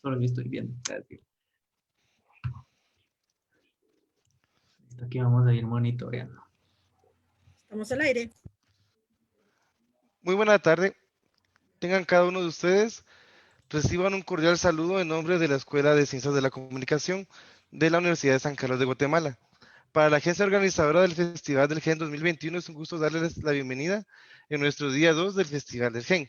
Solo lo estoy viendo. Aquí vamos a ir monitoreando. Estamos al aire. Muy buena tarde. Tengan cada uno de ustedes, reciban un cordial saludo en nombre de la Escuela de Ciencias de la Comunicación de la Universidad de San Carlos de Guatemala. Para la agencia organizadora del Festival del GEN 2021 es un gusto darles la bienvenida en nuestro día 2 del Festival del GEN.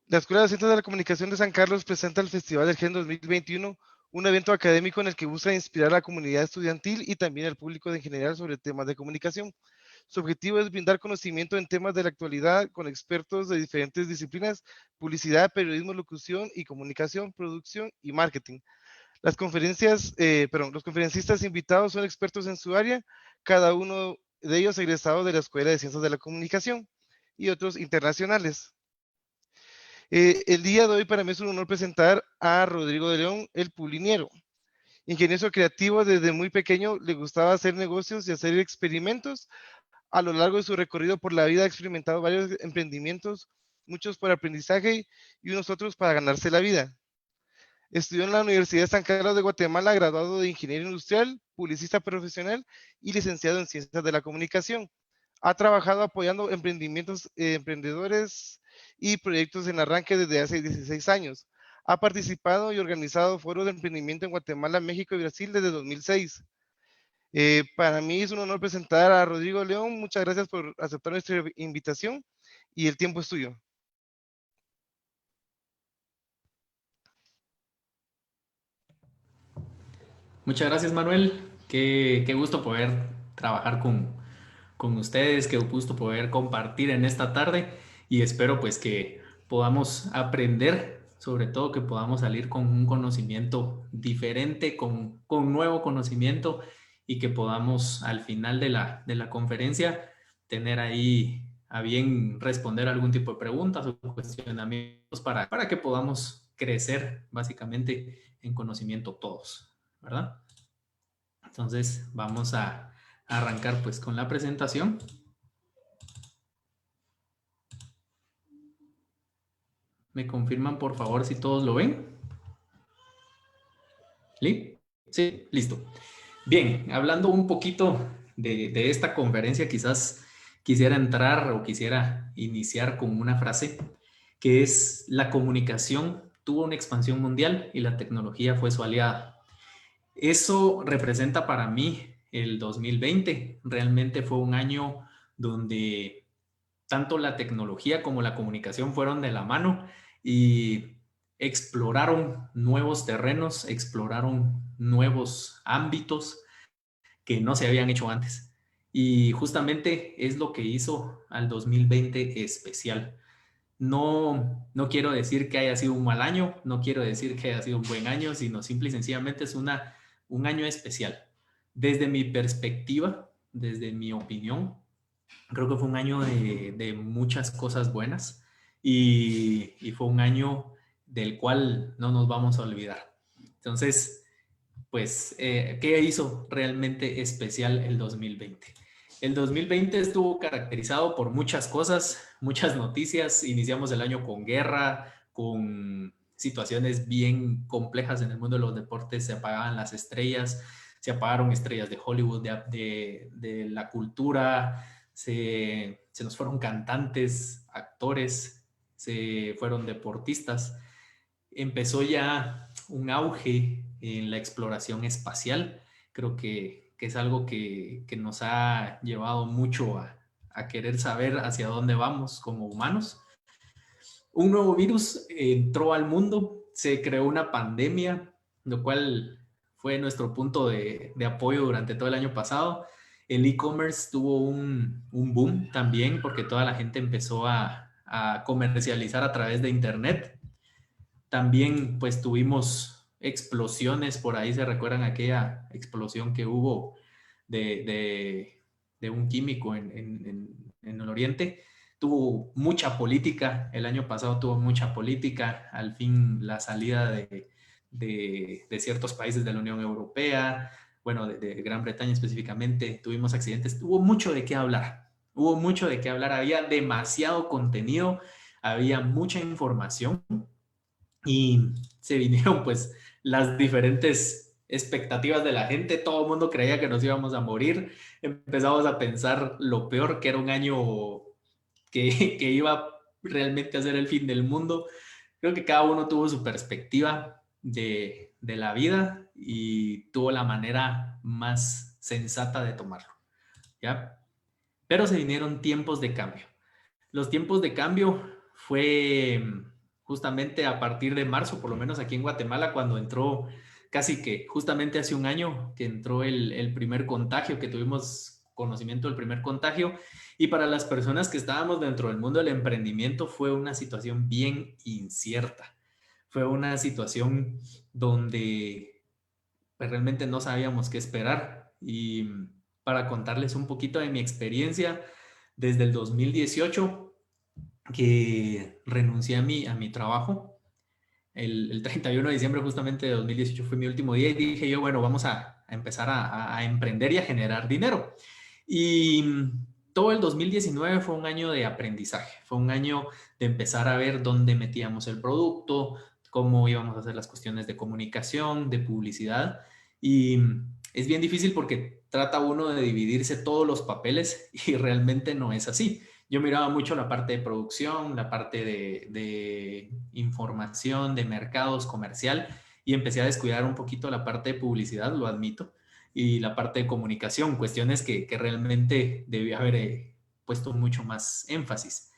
La Escuela de Ciencias de la Comunicación de San Carlos presenta el Festival del GEN 2021, un evento académico en el que busca inspirar a la comunidad estudiantil y también al público en general sobre temas de comunicación. Su objetivo es brindar conocimiento en temas de la actualidad con expertos de diferentes disciplinas: publicidad, periodismo, locución y comunicación, producción y marketing. Los conferencistas invitados son expertos en su área, cada uno de ellos egresados de la Escuela de Ciencias de la Comunicación y otros internacionales. El día de hoy para mí es un honor presentar a Rodrigo de León, el Puliniero. Ingeniero creativo, desde muy pequeño le gustaba hacer negocios y hacer experimentos. A lo largo de su recorrido por la vida ha experimentado varios emprendimientos, muchos por aprendizaje y unos otros para ganarse la vida. Estudió en la Universidad de San Carlos de Guatemala, graduado de Ingeniero Industrial, publicista profesional y licenciado en Ciencias de la Comunicación. Ha trabajado apoyando emprendimientos, emprendedores y proyectos en arranque desde hace 16 años. Ha participado y organizado foros de emprendimiento en Guatemala, México y Brasil desde 2006. Para mí es un honor presentar a Rodrigo León. Muchas gracias por aceptar nuestra invitación y el tiempo es tuyo. Muchas gracias, Manuel. Qué gusto poder trabajar con ustedes, qué gusto poder compartir en esta tarde y espero pues que podamos aprender, sobre todo que podamos salir con un conocimiento diferente, con nuevo conocimiento y que podamos al final de la conferencia tener ahí a bien responder algún tipo de preguntas o cuestionamientos para que podamos crecer básicamente en conocimiento todos, ¿verdad? Entonces vamos a arrancar pues con la presentación. ¿Me confirman por favor si todos lo ven? Sí, listo. Bien, hablando un poquito de esta conferencia, quizás quisiera entrar o quisiera iniciar con una frase que es: la comunicación tuvo una expansión mundial y la tecnología fue su aliada. Eso representa para mí el 2020. Realmente fue un año donde tanto la tecnología como la comunicación fueron de la mano y exploraron nuevos terrenos, exploraron nuevos ámbitos que no se habían hecho antes. Y justamente es lo que hizo al 2020 especial. No quiero decir que haya sido un mal año, no quiero decir que haya sido un buen año, sino simple y sencillamente es un año especial. Desde mi perspectiva, desde mi opinión, creo que fue un año de muchas cosas buenas y fue un año del cual no nos vamos a olvidar. Entonces, pues, ¿qué hizo realmente especial el 2020? El 2020 estuvo caracterizado por muchas cosas, muchas noticias. Iniciamos el año con guerra, con situaciones bien complejas en el mundo de los deportes. Se apagaban las estrellas, se apagaron estrellas de Hollywood, de la cultura, se nos fueron cantantes, actores, se fueron deportistas. Empezó ya un auge en la exploración espacial. Creo que es algo que nos ha llevado mucho a querer saber hacia dónde vamos como humanos. Un nuevo virus entró al mundo, se creó una pandemia, lo cual fue nuestro punto de apoyo durante todo el año pasado. El e-commerce tuvo un boom también porque toda la gente empezó a comercializar a través de internet. También pues tuvimos explosiones, por ahí se recuerdan aquella explosión que hubo de un químico en el oriente. Tuvo mucha política, el año pasado tuvo mucha política, al fin la salida de ciertos países de la Unión Europea, bueno, de Gran Bretaña específicamente, tuvimos accidentes, hubo mucho de qué hablar, había demasiado contenido, había mucha información y se vinieron pues las diferentes expectativas de la gente. Todo el mundo creía que nos íbamos a morir. Empezamos a pensar lo peor, que era un año que iba realmente a ser el fin del mundo. Creo que cada uno tuvo su perspectiva de la vida y tuvo la manera más sensata de tomarlo, ¿ya? Pero se vinieron tiempos de cambio. Los tiempos de cambio fue justamente a partir de marzo, por lo menos aquí en Guatemala, cuando entró casi que justamente hace un año que entró el primer contagio, que tuvimos conocimiento del primer contagio. Y para las personas que estábamos dentro del mundo del emprendimiento fue una situación bien incierta. Fue una situación donde pues, realmente no sabíamos qué esperar. Y para contarles un poquito de mi experiencia, desde el 2018 que renuncié a mi trabajo. El 31 de diciembre justamente de 2018 fue mi último día y dije yo, bueno, vamos a empezar a emprender y a generar dinero. Y todo el 2019 fue un año de aprendizaje, fue un año de empezar a ver dónde metíamos el producto, cómo íbamos a hacer las cuestiones de comunicación, de publicidad. Y es bien difícil porque trata uno de dividirse todos los papeles y realmente no es así. Yo miraba mucho la parte de producción, la parte de información, de mercados, comercial, y empecé a descuidar un poquito la parte de publicidad, lo admito, y la parte de comunicación, cuestiones que realmente debía haber puesto mucho más énfasis.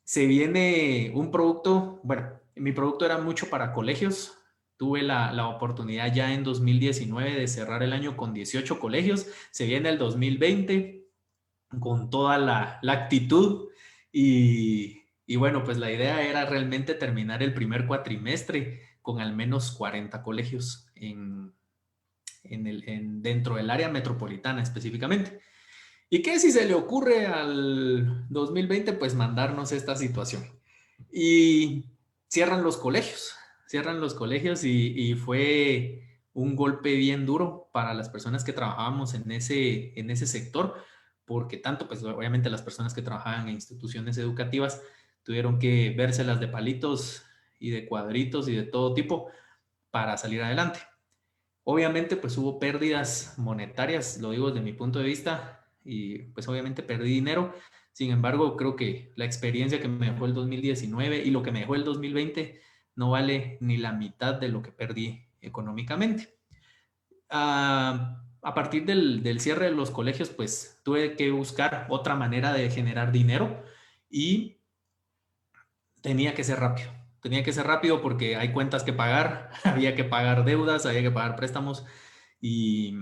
Se viene un producto, bueno, mi producto era mucho para colegios. Tuve la oportunidad ya en 2019 de cerrar el año con 18 colegios. Se viene el 2020 con toda la actitud y bueno, pues la idea era realmente terminar el primer cuatrimestre con al menos 40 colegios dentro del área metropolitana específicamente. ¿Y qué si se le ocurre al 2020? Pues mandarnos esta situación. Y cierran los colegios y fue un golpe bien duro para las personas que trabajábamos en ese sector, porque tanto, pues obviamente las personas que trabajaban en instituciones educativas tuvieron que vérselas de palitos y de cuadritos y de todo tipo para salir adelante. Obviamente, pues hubo pérdidas monetarias, lo digo desde mi punto de vista, y pues obviamente perdí dinero. Sin embargo, creo que la experiencia que me dejó el 2019 y lo que me dejó el 2020 no vale ni la mitad de lo que perdí económicamente. A partir del cierre de los colegios, pues tuve que buscar otra manera de generar dinero y tenía que ser rápido. Tenía que ser rápido porque hay cuentas que pagar, había que pagar deudas, había que pagar préstamos y,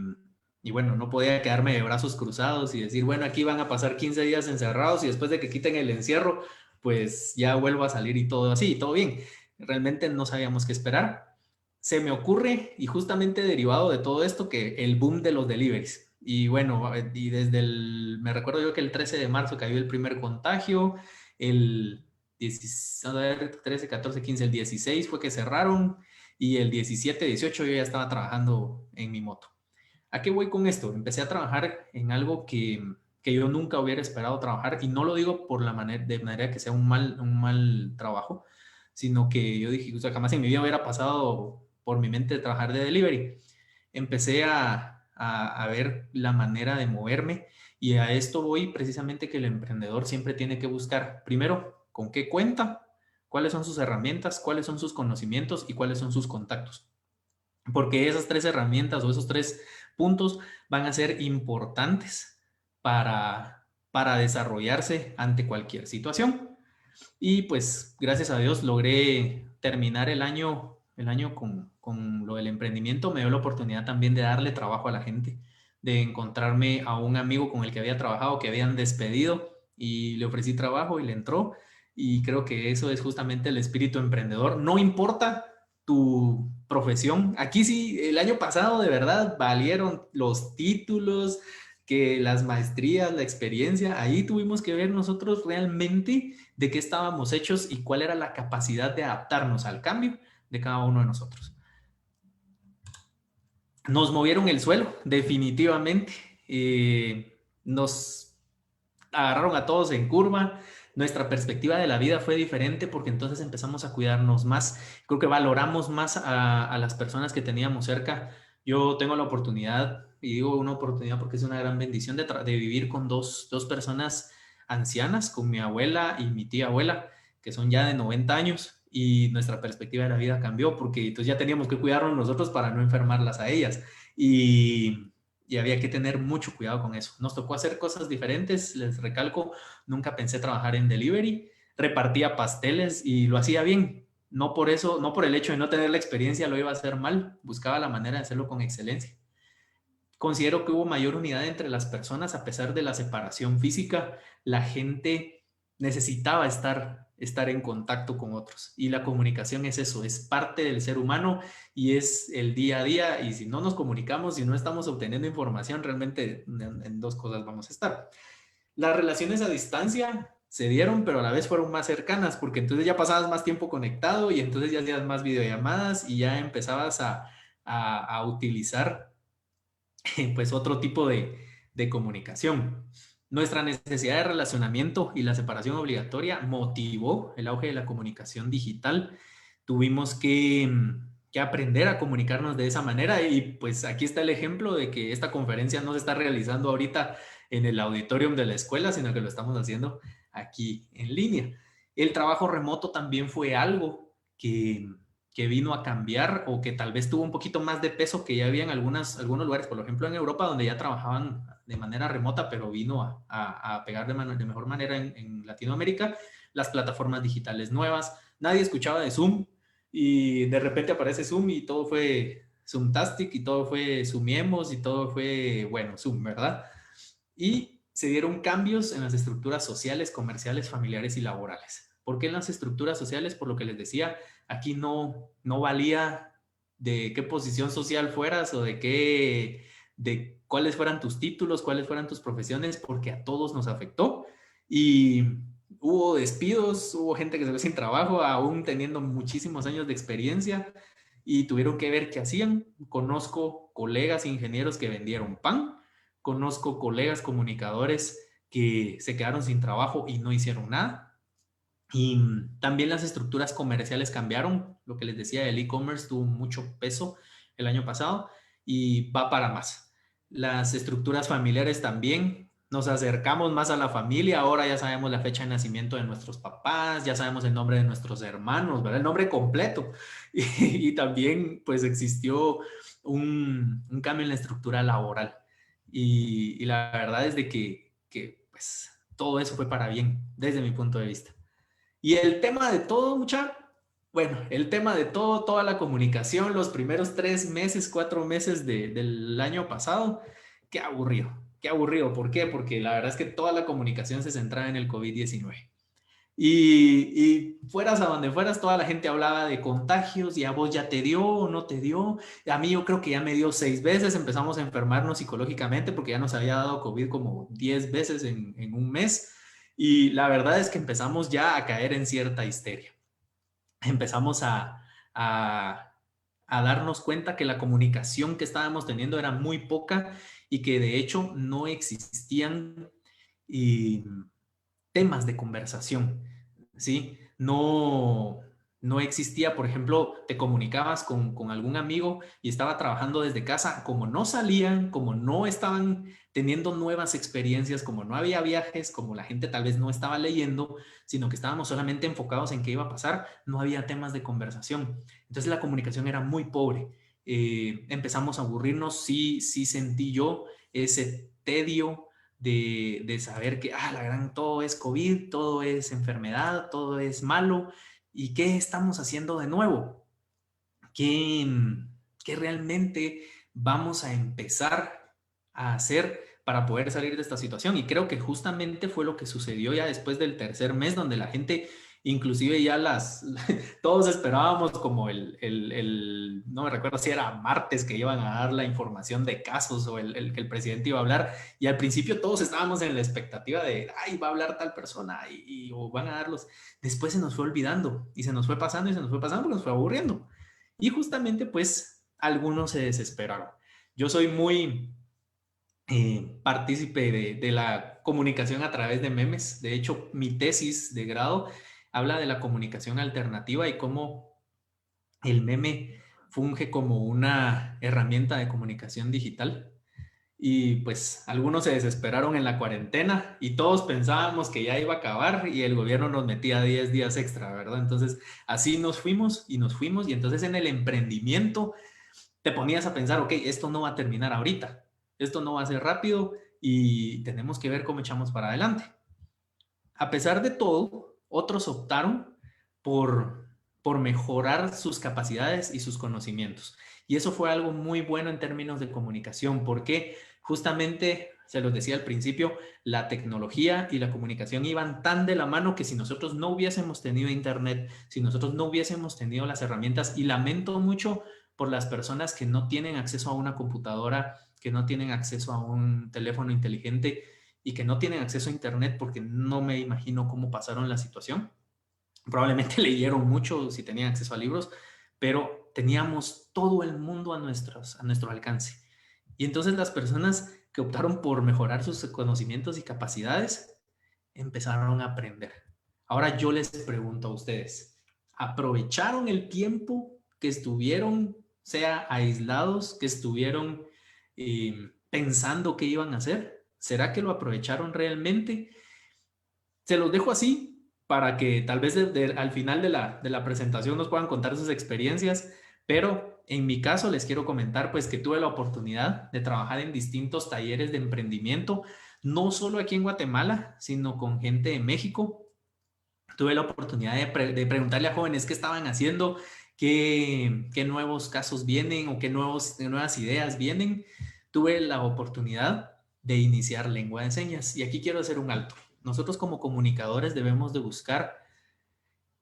y bueno, no podía quedarme de brazos cruzados y decir, bueno, aquí van a pasar 15 días encerrados y después de que quiten el encierro, pues ya vuelvo a salir y todo así, todo bien. Realmente no sabíamos qué esperar. Se me ocurre, y justamente derivado de todo esto, que el boom de los deliveries. Y bueno, y me recuerdo yo que el 13 de marzo cayó el primer contagio, el 13, 14, 15, el 16 fue que cerraron y el 17, 18 yo ya estaba trabajando en mi moto. ¿A qué voy con esto? Empecé a trabajar en algo que yo nunca hubiera esperado trabajar y no lo digo por de manera que sea un mal trabajo, sino que yo dije, o sea, jamás en mi vida hubiera pasado por mi mente trabajar de delivery. Empecé a ver la manera de moverme y a esto voy precisamente que el emprendedor siempre tiene que buscar, primero, con qué cuenta, cuáles son sus herramientas, cuáles son sus conocimientos y cuáles son sus contactos. Porque esas tres herramientas o esos tres puntos van a ser importantes para desarrollarse ante cualquier situación. Y pues gracias a Dios logré terminar el año con lo del emprendimiento. Me dio la oportunidad también de darle trabajo a la gente, de encontrarme a un amigo con el que había trabajado, que habían despedido y le ofrecí trabajo y le entró. Y creo que eso es justamente el espíritu emprendedor. No importa tu profesión. Aquí sí, el año pasado de verdad valieron los títulos, que las maestrías, la experiencia. Ahí tuvimos que ver nosotros realmente de qué estábamos hechos y cuál era la capacidad de adaptarnos al cambio de cada uno de nosotros. Nos movieron el suelo, definitivamente. Nos agarraron a todos en curva, nuestra perspectiva de la vida fue diferente porque entonces empezamos a cuidarnos más. Creo que valoramos más a las personas que teníamos cerca. Yo tengo la oportunidad, y digo una oportunidad porque es una gran bendición de vivir con dos personas ancianas, con mi abuela y mi tía abuela, que son ya de 90 años, y nuestra perspectiva de la vida cambió porque entonces ya teníamos que cuidarnos nosotros para no enfermarlas a ellas. Y había que tener mucho cuidado con eso. Nos tocó hacer cosas diferentes, les recalco, nunca pensé trabajar en delivery, repartía pasteles y lo hacía bien. No por eso, no por el hecho de no tener la experiencia lo iba a hacer mal, buscaba la manera de hacerlo con excelencia. Considero que hubo mayor unidad entre las personas a pesar de la separación física. La gente necesitaba estar en contacto con otros. Y la comunicación es eso, es parte del ser humano y es el día a día. Y si no nos comunicamos, si no estamos obteniendo información, realmente en dos cosas vamos a estar. Las relaciones a distancia se dieron, pero a la vez fueron más cercanas, porque entonces ya pasabas más tiempo conectado y entonces ya hacías más videollamadas y ya empezabas a utilizar pues otro tipo de comunicación. Nuestra necesidad de relacionamiento y la separación obligatoria motivó el auge de la comunicación digital. Tuvimos que aprender a comunicarnos de esa manera y pues aquí está el ejemplo de que esta conferencia no se está realizando ahorita en el auditorium de la escuela, sino que lo estamos haciendo aquí en línea. El trabajo remoto también fue algo que vino a cambiar o que tal vez tuvo un poquito más de peso que ya había en algunos lugares, por ejemplo en Europa, donde ya trabajaban de manera remota, pero vino a pegar de mejor manera en Latinoamérica, las plataformas digitales nuevas. Nadie escuchaba de Zoom y de repente aparece Zoom y todo fue Zoomtastic y todo fue Zoomiemos y todo fue, bueno, Zoom, ¿verdad? Y se dieron cambios en las estructuras sociales, comerciales, familiares y laborales. ¿Por qué en las estructuras sociales? Por lo que les decía, aquí no valía de qué posición social fueras o de cuáles fueran tus títulos, cuáles fueran tus profesiones, porque a todos nos afectó. Y hubo despidos, hubo gente que se quedó sin trabajo, aún teniendo muchísimos años de experiencia, y tuvieron que ver qué hacían. Conozco colegas ingenieros que vendieron pan, conozco colegas comunicadores que se quedaron sin trabajo y no hicieron nada. Y también las estructuras comerciales cambiaron. Lo que les decía, el e-commerce tuvo mucho peso el año pasado y va para más. Las estructuras familiares también. Nos acercamos más a la familia. Ahora ya sabemos la fecha de nacimiento de nuestros papás, ya sabemos el nombre de nuestros hermanos, ¿verdad? El nombre completo. Y también pues existió un cambio en la estructura laboral. Y la verdad es de que pues todo eso fue para bien desde mi punto de vista. Y el tema de todo, mucha, bueno, el tema de todo, toda la comunicación, los primeros 3 meses, 4 meses del año pasado, qué aburrido, qué aburrido. ¿Por qué? Porque la verdad es que toda la comunicación se centraba en el COVID-19. Y fueras a donde fueras, toda la gente hablaba de contagios y a vos ya te dio o no te dio. A mí yo creo que ya me dio 6 veces, empezamos a enfermarnos psicológicamente porque ya nos había dado COVID como 10 veces en un mes. Y la verdad es que empezamos ya a caer en cierta histeria. Empezamos a, a darnos cuenta que la comunicación que estábamos teniendo era muy poca y que de hecho no existían y temas de conversación, ¿sí? No existía, por ejemplo, te comunicabas con algún amigo y estaba trabajando desde casa, como no salían, como no estaban teniendo nuevas experiencias, como no había viajes, como la gente tal vez no estaba leyendo, sino que estábamos solamente enfocados en qué iba a pasar, no había temas de conversación. Entonces la comunicación era muy pobre. Empezamos a aburrirnos, sí sentí yo ese tedio de saber que, la gran, todo es COVID, todo es enfermedad, todo es malo. ¿Y qué estamos haciendo de nuevo? ¿Qué, qué realmente vamos a empezar a hacer para poder salir de esta situación? Y creo que justamente fue lo que sucedió ya después del tercer mes, donde la gente, inclusive ya todos esperábamos como no me recuerdo si era martes que iban a dar la información de casos o que el presidente iba a hablar. Y al principio todos estábamos en la expectativa de, va a hablar tal persona o van a darlos. Después se nos fue olvidando y se nos fue pasando y se nos fue pasando porque nos fue aburriendo. Y justamente pues algunos se desesperaron. Yo soy muy partícipe de la comunicación a través de memes. De hecho, mi tesis de grado habla de la comunicación alternativa y cómo el meme funge como una herramienta de comunicación digital. Y pues algunos se desesperaron en la cuarentena y todos pensábamos que ya iba a acabar y el gobierno nos metía 10 días extra, ¿verdad? Entonces así nos fuimos y entonces en el emprendimiento te ponías a pensar, ok, esto no va a terminar ahorita, esto no va a ser rápido y tenemos que ver cómo echamos para adelante. A pesar de todo, otros optaron por mejorar sus capacidades y sus conocimientos. Y eso fue algo muy bueno en términos de comunicación, porque justamente, se los decía al principio, la tecnología y la comunicación iban tan de la mano que si nosotros no hubiésemos tenido internet, si nosotros no hubiésemos tenido las herramientas, y lamento mucho por las personas que no tienen acceso a una computadora, que no tienen acceso a un teléfono inteligente, y que no tienen acceso a internet porque no me imagino cómo pasaron la situación. Probablemente leyeron mucho si tenían acceso a libros, pero teníamos todo el mundo a nuestro alcance. Y entonces las personas que optaron por mejorar sus conocimientos y capacidades empezaron a aprender. Ahora yo les pregunto a ustedes, ¿aprovecharon el tiempo que estuvieron, sea aislados, que estuvieron pensando qué iban a hacer? ¿Será que lo aprovecharon realmente? Se los dejo así para que tal vez al final de la presentación nos puedan contar sus experiencias, pero en mi caso les quiero comentar pues que tuve la oportunidad de trabajar en distintos talleres de emprendimiento, no solo aquí en Guatemala, sino con gente de México. Tuve la oportunidad de preguntarle a jóvenes qué estaban haciendo, qué nuevos casos vienen o qué nuevas ideas vienen. Tuve la oportunidad de iniciar lengua de señas y aquí quiero hacer un alto. Nosotros como comunicadores debemos de buscar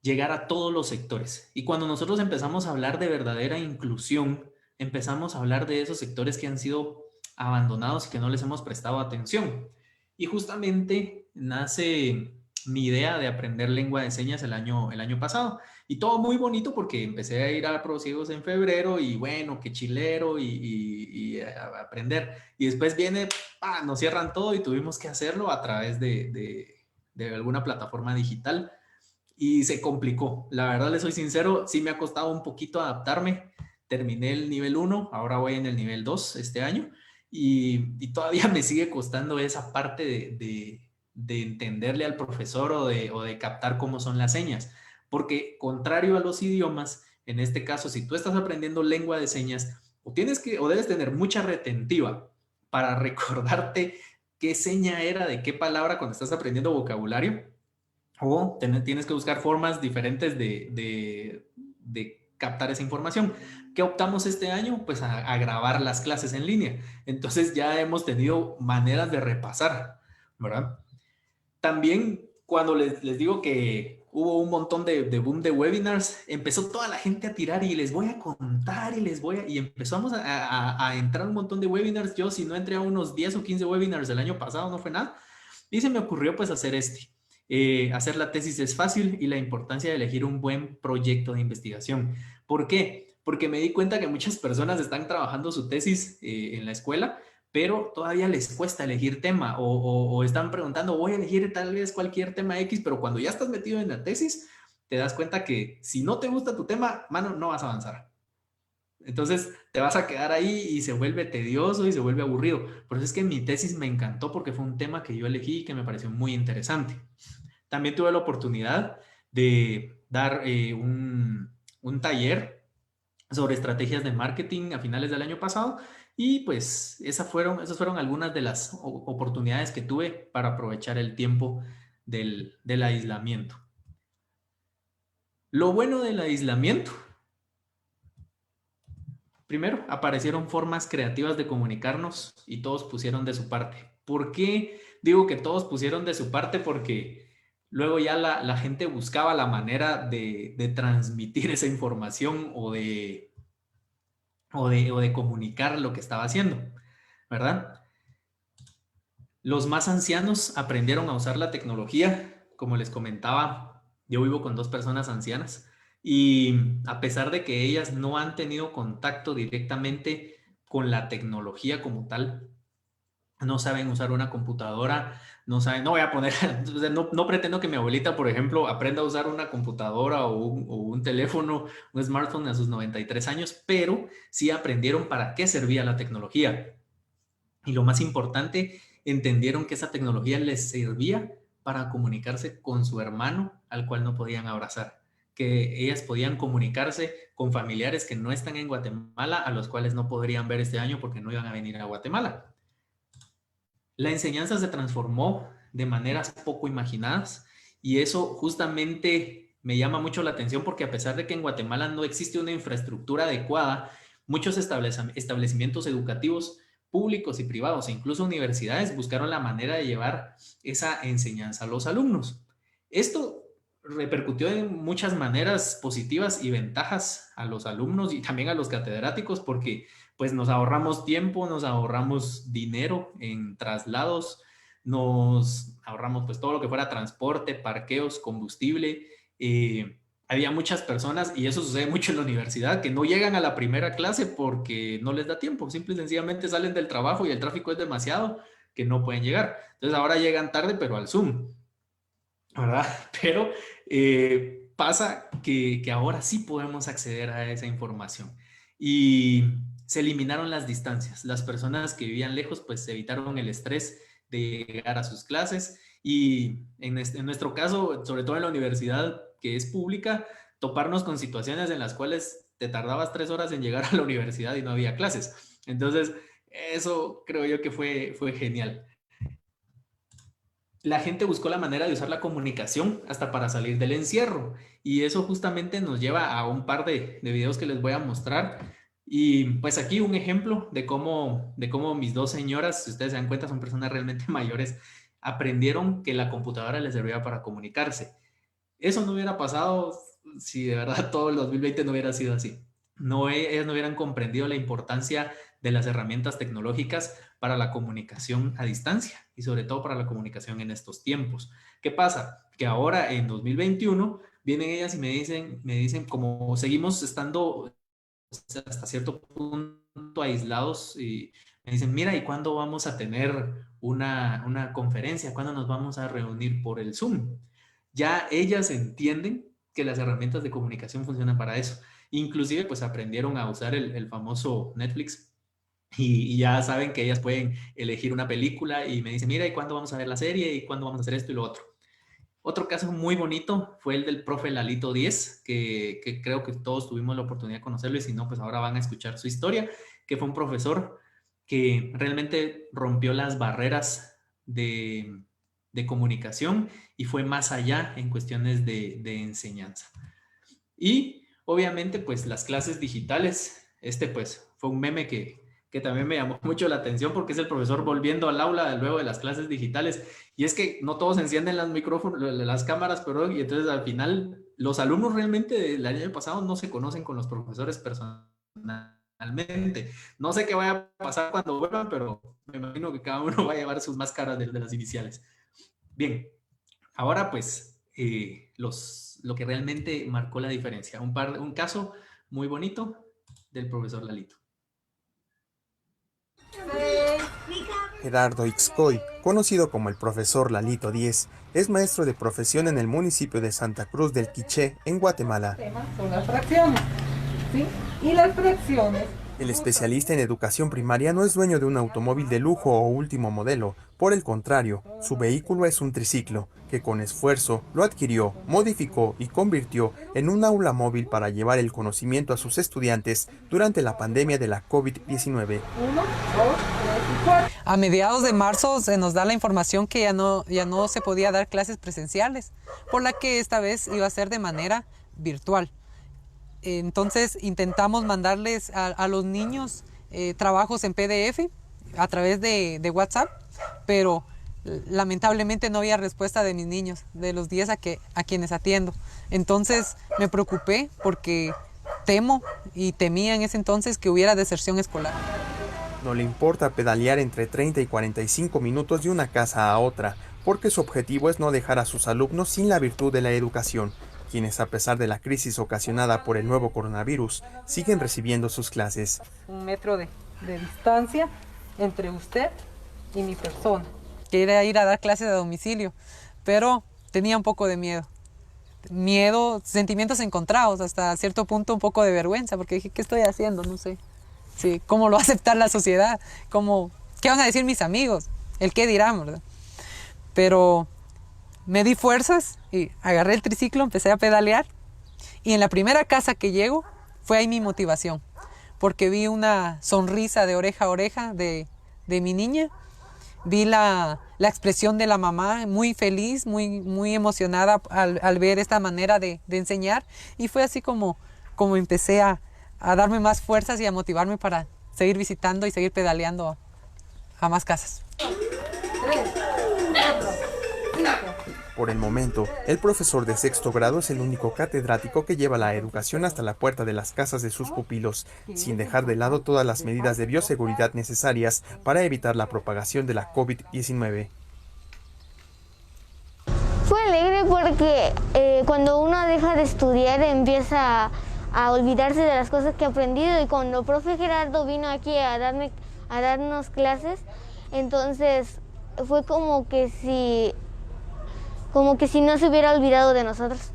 llegar a todos los sectores. Y cuando nosotros empezamos a hablar de verdadera inclusión, empezamos a hablar de esos sectores que han sido abandonados y que no les hemos prestado atención. Y justamente nace mi idea de aprender lengua de señas el año pasado. Y todo muy bonito porque empecé a ir a ProCiegos en febrero y bueno, qué chilero y a aprender. Y después viene, nos cierran todo y tuvimos que hacerlo a través de alguna plataforma digital y se complicó. La verdad, les soy sincero, sí me ha costado un poquito adaptarme. Terminé el nivel 1, ahora voy en el nivel 2 este año y todavía me sigue costando esa parte de entenderle al profesor o de captar cómo son las señas. Porque contrario a los idiomas, en este caso, si tú estás aprendiendo lengua de señas, o debes tener mucha retentiva para recordarte qué seña era de qué palabra cuando estás aprendiendo vocabulario, o tienes que buscar formas diferentes de captar esa información. ¿Qué optamos este año? Pues a grabar las clases en línea. Entonces ya hemos tenido maneras de repasar, ¿verdad? También cuando les digo que hubo un montón de boom de webinars, empezó toda la gente a tirar y les voy a contar y empezamos a entrar un montón de webinars. Yo si no entré a unos 10 o 15 webinars del año pasado, no fue nada. Y se me ocurrió pues hacer hacer la tesis es fácil y la importancia de elegir un buen proyecto de investigación. ¿Por qué? Porque me di cuenta que muchas personas están trabajando su tesis en la escuela, pero todavía les cuesta elegir tema o están preguntando, voy a elegir tal vez cualquier tema X, pero cuando ya estás metido en la tesis, te das cuenta que si no te gusta tu tema, mano, no vas a avanzar. Entonces te vas a quedar ahí y se vuelve tedioso y se vuelve aburrido. Por eso es que mi tesis me encantó porque fue un tema que yo elegí y que me pareció muy interesante. También tuve la oportunidad de dar un taller sobre estrategias de marketing a finales del año pasado y pues esas fueron algunas de las oportunidades que tuve para aprovechar el tiempo del aislamiento. Lo bueno del aislamiento, primero, aparecieron formas creativas de comunicarnos y todos pusieron de su parte. ¿Por qué digo que todos pusieron de su parte? Porque luego ya la gente buscaba la manera de transmitir esa información o de comunicar lo que estaba haciendo, ¿verdad? Los más ancianos aprendieron a usar la tecnología. Como les comentaba, yo vivo con 2 personas ancianas y a pesar de que ellas no han tenido contacto directamente con la tecnología como tal, no saben usar una computadora, no saben, no voy a poner, no pretendo que mi abuelita, por ejemplo, aprenda a usar una computadora o un teléfono, un smartphone a sus 93 años, pero sí aprendieron para qué servía la tecnología. Y lo más importante, entendieron que esa tecnología les servía para comunicarse con su hermano, al cual no podían abrazar, que ellas podían comunicarse con familiares que no están en Guatemala, a los cuales no podrían ver este año porque no iban a venir a Guatemala. La enseñanza se transformó de maneras poco imaginadas y eso justamente me llama mucho la atención porque a pesar de que en Guatemala no existe una infraestructura adecuada, muchos establecimientos educativos públicos y privados e incluso universidades buscaron la manera de llevar esa enseñanza a los alumnos. Esto repercutió en muchas maneras positivas y ventajas a los alumnos y también a los catedráticos porque pues nos ahorramos tiempo, nos ahorramos dinero en traslados, nos ahorramos pues todo lo que fuera transporte, parqueos, combustible. Había muchas personas, y eso sucede mucho en la universidad, que no llegan a la primera clase porque no les da tiempo, simple y sencillamente salen del trabajo y el tráfico es demasiado que no pueden llegar. Entonces ahora llegan tarde, pero al Zoom, ¿verdad? Pero pasa que ahora sí podemos acceder a esa información. Y se eliminaron las distancias. Las personas que vivían lejos, pues evitaron el estrés de llegar a sus clases. Y en nuestro caso, sobre todo en la universidad que es pública, toparnos con situaciones en las cuales te tardabas 3 horas en llegar a la universidad y no había clases. Entonces, eso creo yo que fue genial. La gente buscó la manera de usar la comunicación hasta para salir del encierro. Y eso justamente nos lleva a un par de videos que les voy a mostrar. Y pues aquí un ejemplo de cómo mis dos señoras, si ustedes se dan cuenta, son personas realmente mayores, aprendieron que la computadora les servía para comunicarse. Eso no hubiera pasado si de verdad todo el 2020 no hubiera sido así. No, ellas no hubieran comprendido la importancia de las herramientas tecnológicas para la comunicación a distancia y sobre todo para la comunicación en estos tiempos. ¿Qué pasa? Que ahora en 2021 vienen ellas y me dicen como seguimos estando hasta cierto punto aislados y me dicen, mira, ¿y cuándo vamos a tener una conferencia? ¿Cuándo nos vamos a reunir por el Zoom? Ya ellas entienden que las herramientas de comunicación funcionan para eso. Inclusive, pues aprendieron a usar el famoso Netflix y ya saben que ellas pueden elegir una película y me dicen, mira, ¿y cuándo vamos a ver la serie? ¿Y cuándo vamos a hacer esto y lo otro? Otro caso muy bonito fue el del profe Lalito 10, que creo que todos tuvimos la oportunidad de conocerlo y si no, pues ahora van a escuchar su historia, que fue un profesor que realmente rompió las barreras de comunicación y fue más allá en cuestiones de enseñanza. Y obviamente, pues las clases digitales, pues fue un meme que también me llamó mucho la atención porque es el profesor volviendo al aula luego de las clases digitales. Y es que no todos encienden las micrófonos, las cámaras, perdón, y entonces al final los alumnos realmente del año pasado no se conocen con los profesores personalmente. No sé qué vaya a pasar cuando vuelvan, pero me imagino que cada uno va a llevar sus máscaras de las iniciales. Bien, ahora pues lo que realmente marcó la diferencia. Un caso muy bonito del profesor Lalito. Gerardo Ixcoy, conocido como el profesor Lalito 10, es maestro de profesión en el municipio de Santa Cruz del Quiché, en Guatemala. Son las fracciones, ¿sí? Y las fracciones. El especialista en educación primaria no es dueño de un automóvil de lujo o último modelo. Por el contrario, su vehículo es un triciclo, que con esfuerzo lo adquirió, modificó y convirtió en un aula móvil para llevar el conocimiento a sus estudiantes durante la pandemia de la COVID-19. 1, 2, 3 y 4. A mediados de marzo se nos da la información que ya no se podía dar clases presenciales, por la que esta vez iba a ser de manera virtual. Entonces intentamos mandarles a los niños trabajos en PDF a través de WhatsApp, pero lamentablemente no había respuesta de mis niños, de los 10 a quienes atiendo. Entonces me preocupé porque temía en ese entonces que hubiera deserción escolar. No le importa pedalear entre 30 y 45 minutos de una casa a otra, porque su objetivo es no dejar a sus alumnos sin la virtud de la educación, quienes a pesar de la crisis ocasionada por el nuevo coronavirus, siguen recibiendo sus clases. 1 metro de distancia entre usted y mi persona. Quería ir a dar clases a domicilio, pero tenía un poco de miedo. Miedo, sentimientos encontrados, hasta cierto punto un poco de vergüenza, porque dije, ¿qué estoy haciendo? No sé. Sí, ¿cómo lo va a aceptar la sociedad? ¿Qué van a decir mis amigos? ¿El qué dirán, verdad? Pero me di fuerzas y agarré el triciclo, empecé a pedalear. Y en la primera casa que llego, fue ahí mi motivación. Porque vi una sonrisa de oreja a oreja de mi niña. Vi la expresión de la mamá muy feliz, muy emocionada al ver esta manera de enseñar. Y fue así como empecé a darme más fuerzas y a motivarme para seguir visitando y seguir pedaleando a más casas. 3, 4, 5. Por el momento, el profesor de sexto grado es el único catedrático que lleva la educación hasta la puerta de las casas de sus pupilos, sin dejar de lado todas las medidas de bioseguridad necesarias para evitar la propagación de la COVID-19. Fue alegre porque cuando uno deja de estudiar empieza a olvidarse de las cosas que ha aprendido, y cuando el profe Gerardo vino aquí a darnos clases, entonces fue como que si no se hubiera olvidado de nosotros.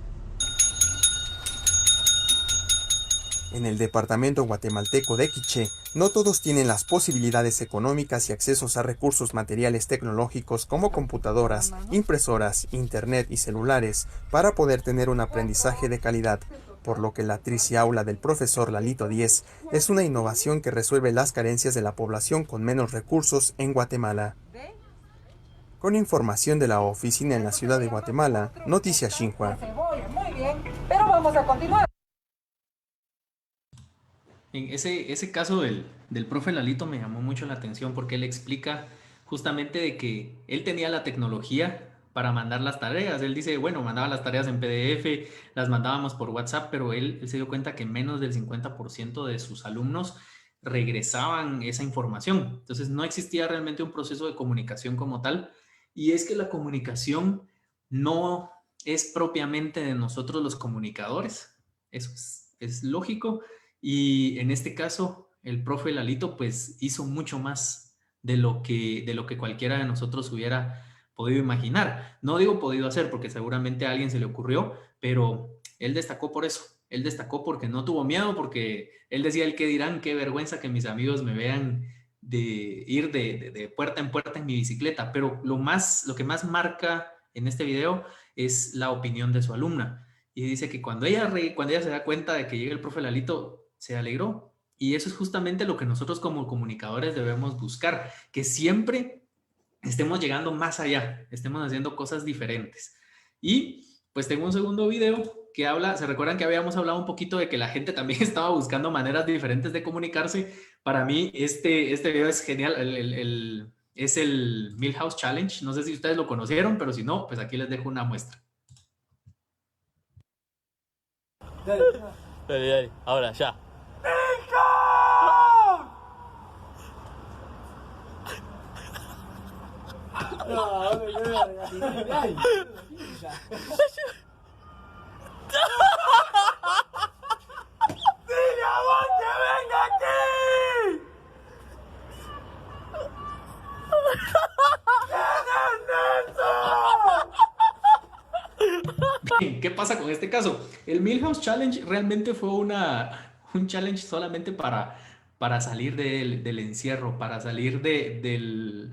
En el departamento guatemalteco de Quiché, no todos tienen las posibilidades económicas y accesos a recursos materiales tecnológicos como computadoras, impresoras, internet y celulares para poder tener un aprendizaje de calidad, por lo que la Triciaula del profesor Lalito 10 es una innovación que resuelve las carencias de la población con menos recursos en Guatemala. Con información de la oficina en la ciudad de Guatemala, Noticias Xinhua. Muy bien, pero vamos a continuar. En ese caso del profe Lalito me llamó mucho la atención porque él explica justamente de que él tenía la tecnología para mandar las tareas. Él dice, bueno, mandaba las tareas en PDF, las mandábamos por WhatsApp, pero él se dio cuenta que menos del 50% de sus alumnos regresaban esa información. Entonces no existía realmente un proceso de comunicación como tal. Y es que la comunicación no es propiamente de nosotros los comunicadores. Eso es lógico. Y en este caso, el profe Lalito pues hizo mucho más de lo que cualquiera de nosotros hubiera podido imaginar. No digo podido hacer porque seguramente a alguien se le ocurrió, pero él destacó por eso. Él destacó porque no tuvo miedo, porque él decía, el qué dirán, qué vergüenza que mis amigos me vean de ir de puerta en puerta en mi bicicleta. Pero lo que más marca en este video es la opinión de su alumna. Y dice que cuando ella se da cuenta de que llega el profe Lalito, se alegró. Y eso es justamente lo que nosotros como comunicadores debemos buscar, que siempre estemos llegando más allá, estemos haciendo cosas diferentes. Y pues tengo un segundo video que habla, ¿se recuerdan que habíamos hablado un poquito de que la gente también estaba buscando maneras diferentes de comunicarse? Para mí este video es genial, es el Milhouse Challenge, no sé si ustedes lo conocieron, pero si no, pues aquí les dejo una muestra. Dale, ahora ya. Bien, ¿qué pasa con este caso? El Milhouse Challenge realmente fue un challenge solamente para salir del encierro, para salir de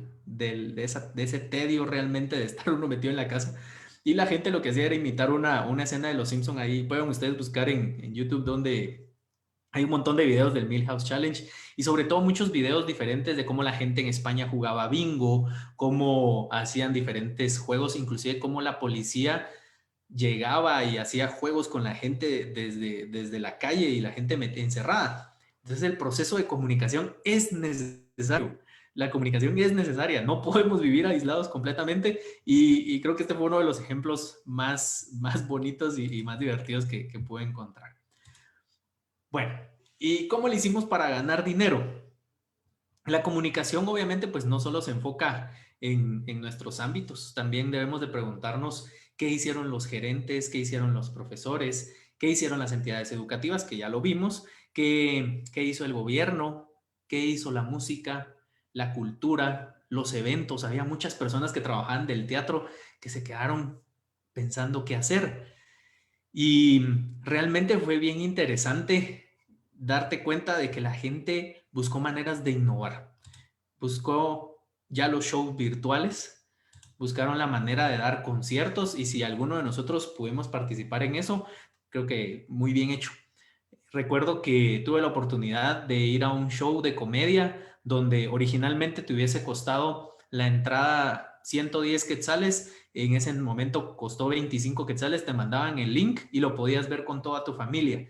ese tedio realmente de estar uno metido en la casa. Y la gente lo que hacía era imitar una escena de Los Simpson ahí. Pueden ustedes buscar en YouTube donde hay un montón de videos del Milhouse Challenge y sobre todo muchos videos diferentes de cómo la gente en España jugaba bingo, cómo hacían diferentes juegos, inclusive cómo la policía llegaba y hacía juegos con la gente desde la calle y la gente encerrada. Entonces el proceso de comunicación es necesario. La comunicación es necesaria. No podemos vivir aislados completamente y creo que este fue uno de los ejemplos más bonitos y más divertidos que pude encontrar. Bueno, ¿y cómo le hicimos para ganar dinero? La comunicación obviamente pues no solo se enfoca en nuestros ámbitos, también debemos de preguntarnos qué hicieron los gerentes, qué hicieron los profesores, qué hicieron las entidades educativas, que ya lo vimos, qué hizo el gobierno, qué hizo la música, la cultura, los eventos. Había muchas personas que trabajaban del teatro que se quedaron pensando qué hacer. Y realmente fue bien interesante darte cuenta de que la gente buscó maneras de innovar. Buscó ya los shows virtuales, buscaron la manera de dar conciertos y si alguno de nosotros pudimos participar en eso, creo que muy bien hecho. Recuerdo que tuve la oportunidad de ir a un show de comedia donde originalmente te hubiese costado la entrada 110 quetzales, en ese momento costó 25 quetzales, te mandaban el link y lo podías ver con toda tu familia.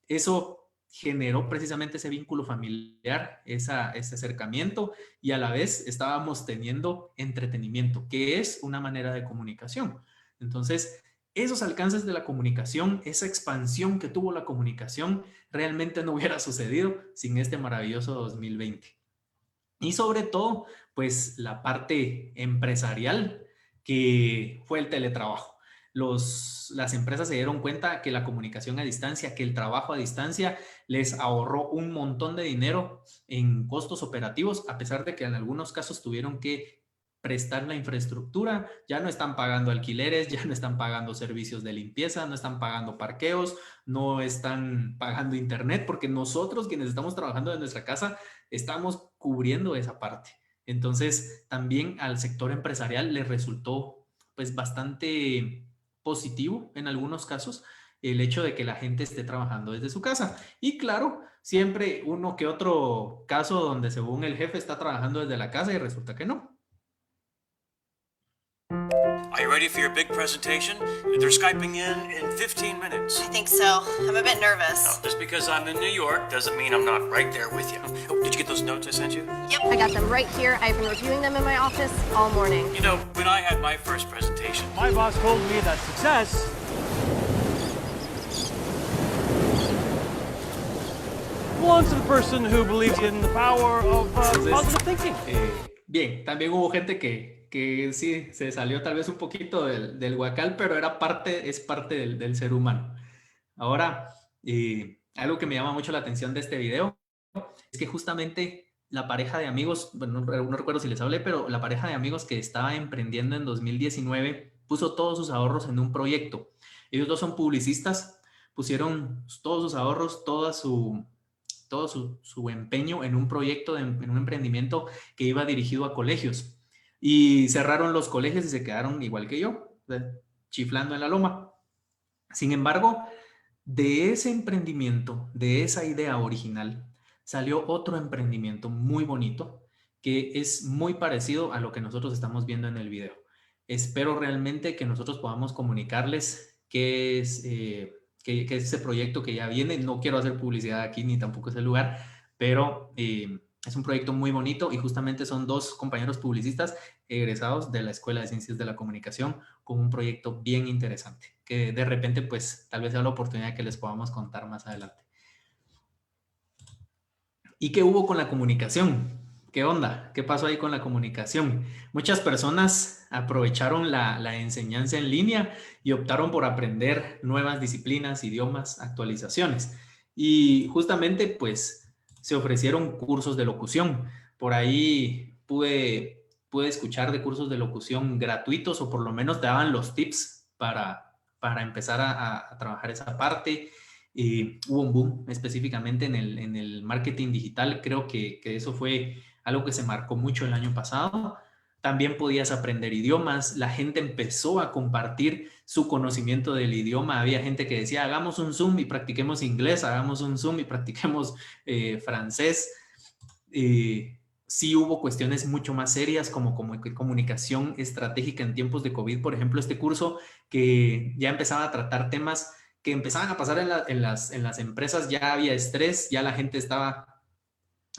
Eso generó precisamente ese vínculo familiar, ese acercamiento y a la vez estábamos teniendo entretenimiento, que es una manera de comunicación. Entonces, esos alcances de la comunicación, esa expansión que tuvo la comunicación, realmente no hubiera sucedido sin este maravilloso 2020. Y sobre todo, pues la parte empresarial, que fue el teletrabajo. Las empresas se dieron cuenta que la comunicación a distancia, que el trabajo a distancia les ahorró un montón de dinero en costos operativos, a pesar de que en algunos casos tuvieron que prestar la infraestructura, ya no están pagando alquileres, ya no están pagando servicios de limpieza, no están pagando parqueos, no están pagando internet, porque nosotros quienes estamos trabajando en nuestra casa estamos cubriendo esa parte. Entonces, también al sector empresarial le resultó pues bastante positivo en algunos casos el hecho de que la gente esté trabajando desde su casa. Y claro, siempre uno que otro caso donde según el jefe está trabajando desde la casa y resulta que no. Are you ready for your big presentation? They're Skyping in 15 minutes. I think so. I'm a bit nervous. Now, just because I'm in New York doesn't mean I'm not right there with you. Oh, did you get those notes I sent you? Yep, I got them right here. I've been reviewing them in my office all morning. You know, when I had my first presentation, my boss told me that success belongs to the person who believes in the power of positive thinking. Bien, también hubo gente que sí se salió tal vez un poquito del huacal, pero es parte del ser humano. Ahora, algo que me llama mucho la atención de este video es que justamente la pareja de amigos, bueno, no recuerdo si les hablé, pero la pareja de amigos que estaba emprendiendo en 2019 puso todos sus ahorros en un proyecto. Ellos dos son publicistas, pusieron todos sus ahorros, todo su empeño en un proyecto, en un emprendimiento que iba dirigido a colegios. Y cerraron los colegios y se quedaron igual que yo, chiflando en la loma. Sin embargo, de ese emprendimiento, de esa idea original, salió otro emprendimiento muy bonito que es muy parecido a lo que nosotros estamos viendo en el video. Espero realmente que nosotros podamos comunicarles qué es ese proyecto que ya viene. No quiero hacer publicidad aquí ni tampoco es el lugar, pero es un proyecto muy bonito y justamente son dos compañeros publicistas egresados de la Escuela de Ciencias de la Comunicación con un proyecto bien interesante que de repente pues tal vez sea la oportunidad que les podamos contar más adelante. ¿Y qué hubo con la comunicación? ¿Qué onda? ¿Qué pasó ahí con la comunicación? Muchas personas aprovecharon la enseñanza en línea y optaron por aprender nuevas disciplinas, idiomas, actualizaciones. Y justamente pues se ofrecieron cursos de locución. Por ahí pude escuchar de cursos de locución gratuitos o por lo menos te daban los tips para empezar a trabajar esa parte. Hubo un boom específicamente en el marketing digital. Creo que eso fue algo que se marcó mucho el año pasado. También podías aprender idiomas. La gente empezó a compartir su conocimiento del idioma. Había gente que decía, hagamos un Zoom y practiquemos inglés, hagamos un Zoom y practiquemos francés. Sí hubo cuestiones mucho más serias como comunicación estratégica en tiempos de COVID. Por ejemplo, este curso que ya empezaba a tratar temas que empezaban a pasar en las empresas. Ya había estrés, ya la gente estaba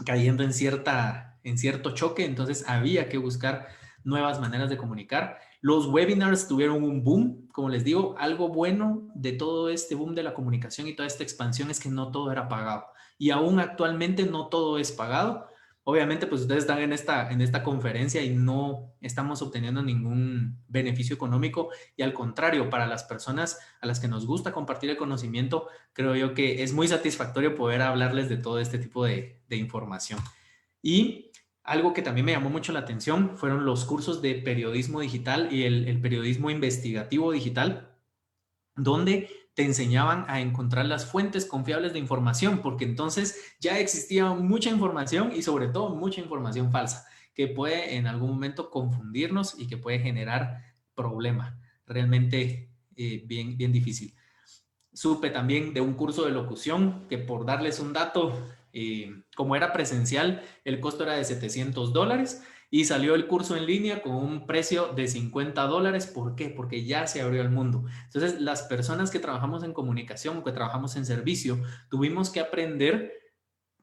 cayendo en cierto choque, entonces había que buscar nuevas maneras de comunicar. Los webinars tuvieron un boom, como les digo. Algo bueno de todo este boom de la comunicación y toda esta expansión es que no todo era pagado y aún actualmente no todo es pagado. Obviamente pues ustedes están en esta conferencia y no estamos obteniendo ningún beneficio económico y al contrario, para las personas a las que nos gusta compartir el conocimiento, creo yo que es muy satisfactorio poder hablarles de todo este tipo de información. Y Algo que también me llamó mucho la atención fueron los cursos de periodismo digital y el periodismo investigativo digital, donde te enseñaban a encontrar las fuentes confiables de información, porque entonces ya existía mucha información y sobre todo mucha información falsa, que puede en algún momento confundirnos y que puede generar problemas. Realmente bien difícil. Supe también de un curso de locución que, por darles un dato, como era presencial, el costo era de $700 y salió el curso en línea con un precio de $50. ¿Por qué? Porque ya se abrió el mundo. Entonces, las personas que trabajamos en comunicación o que trabajamos en servicio, tuvimos que aprender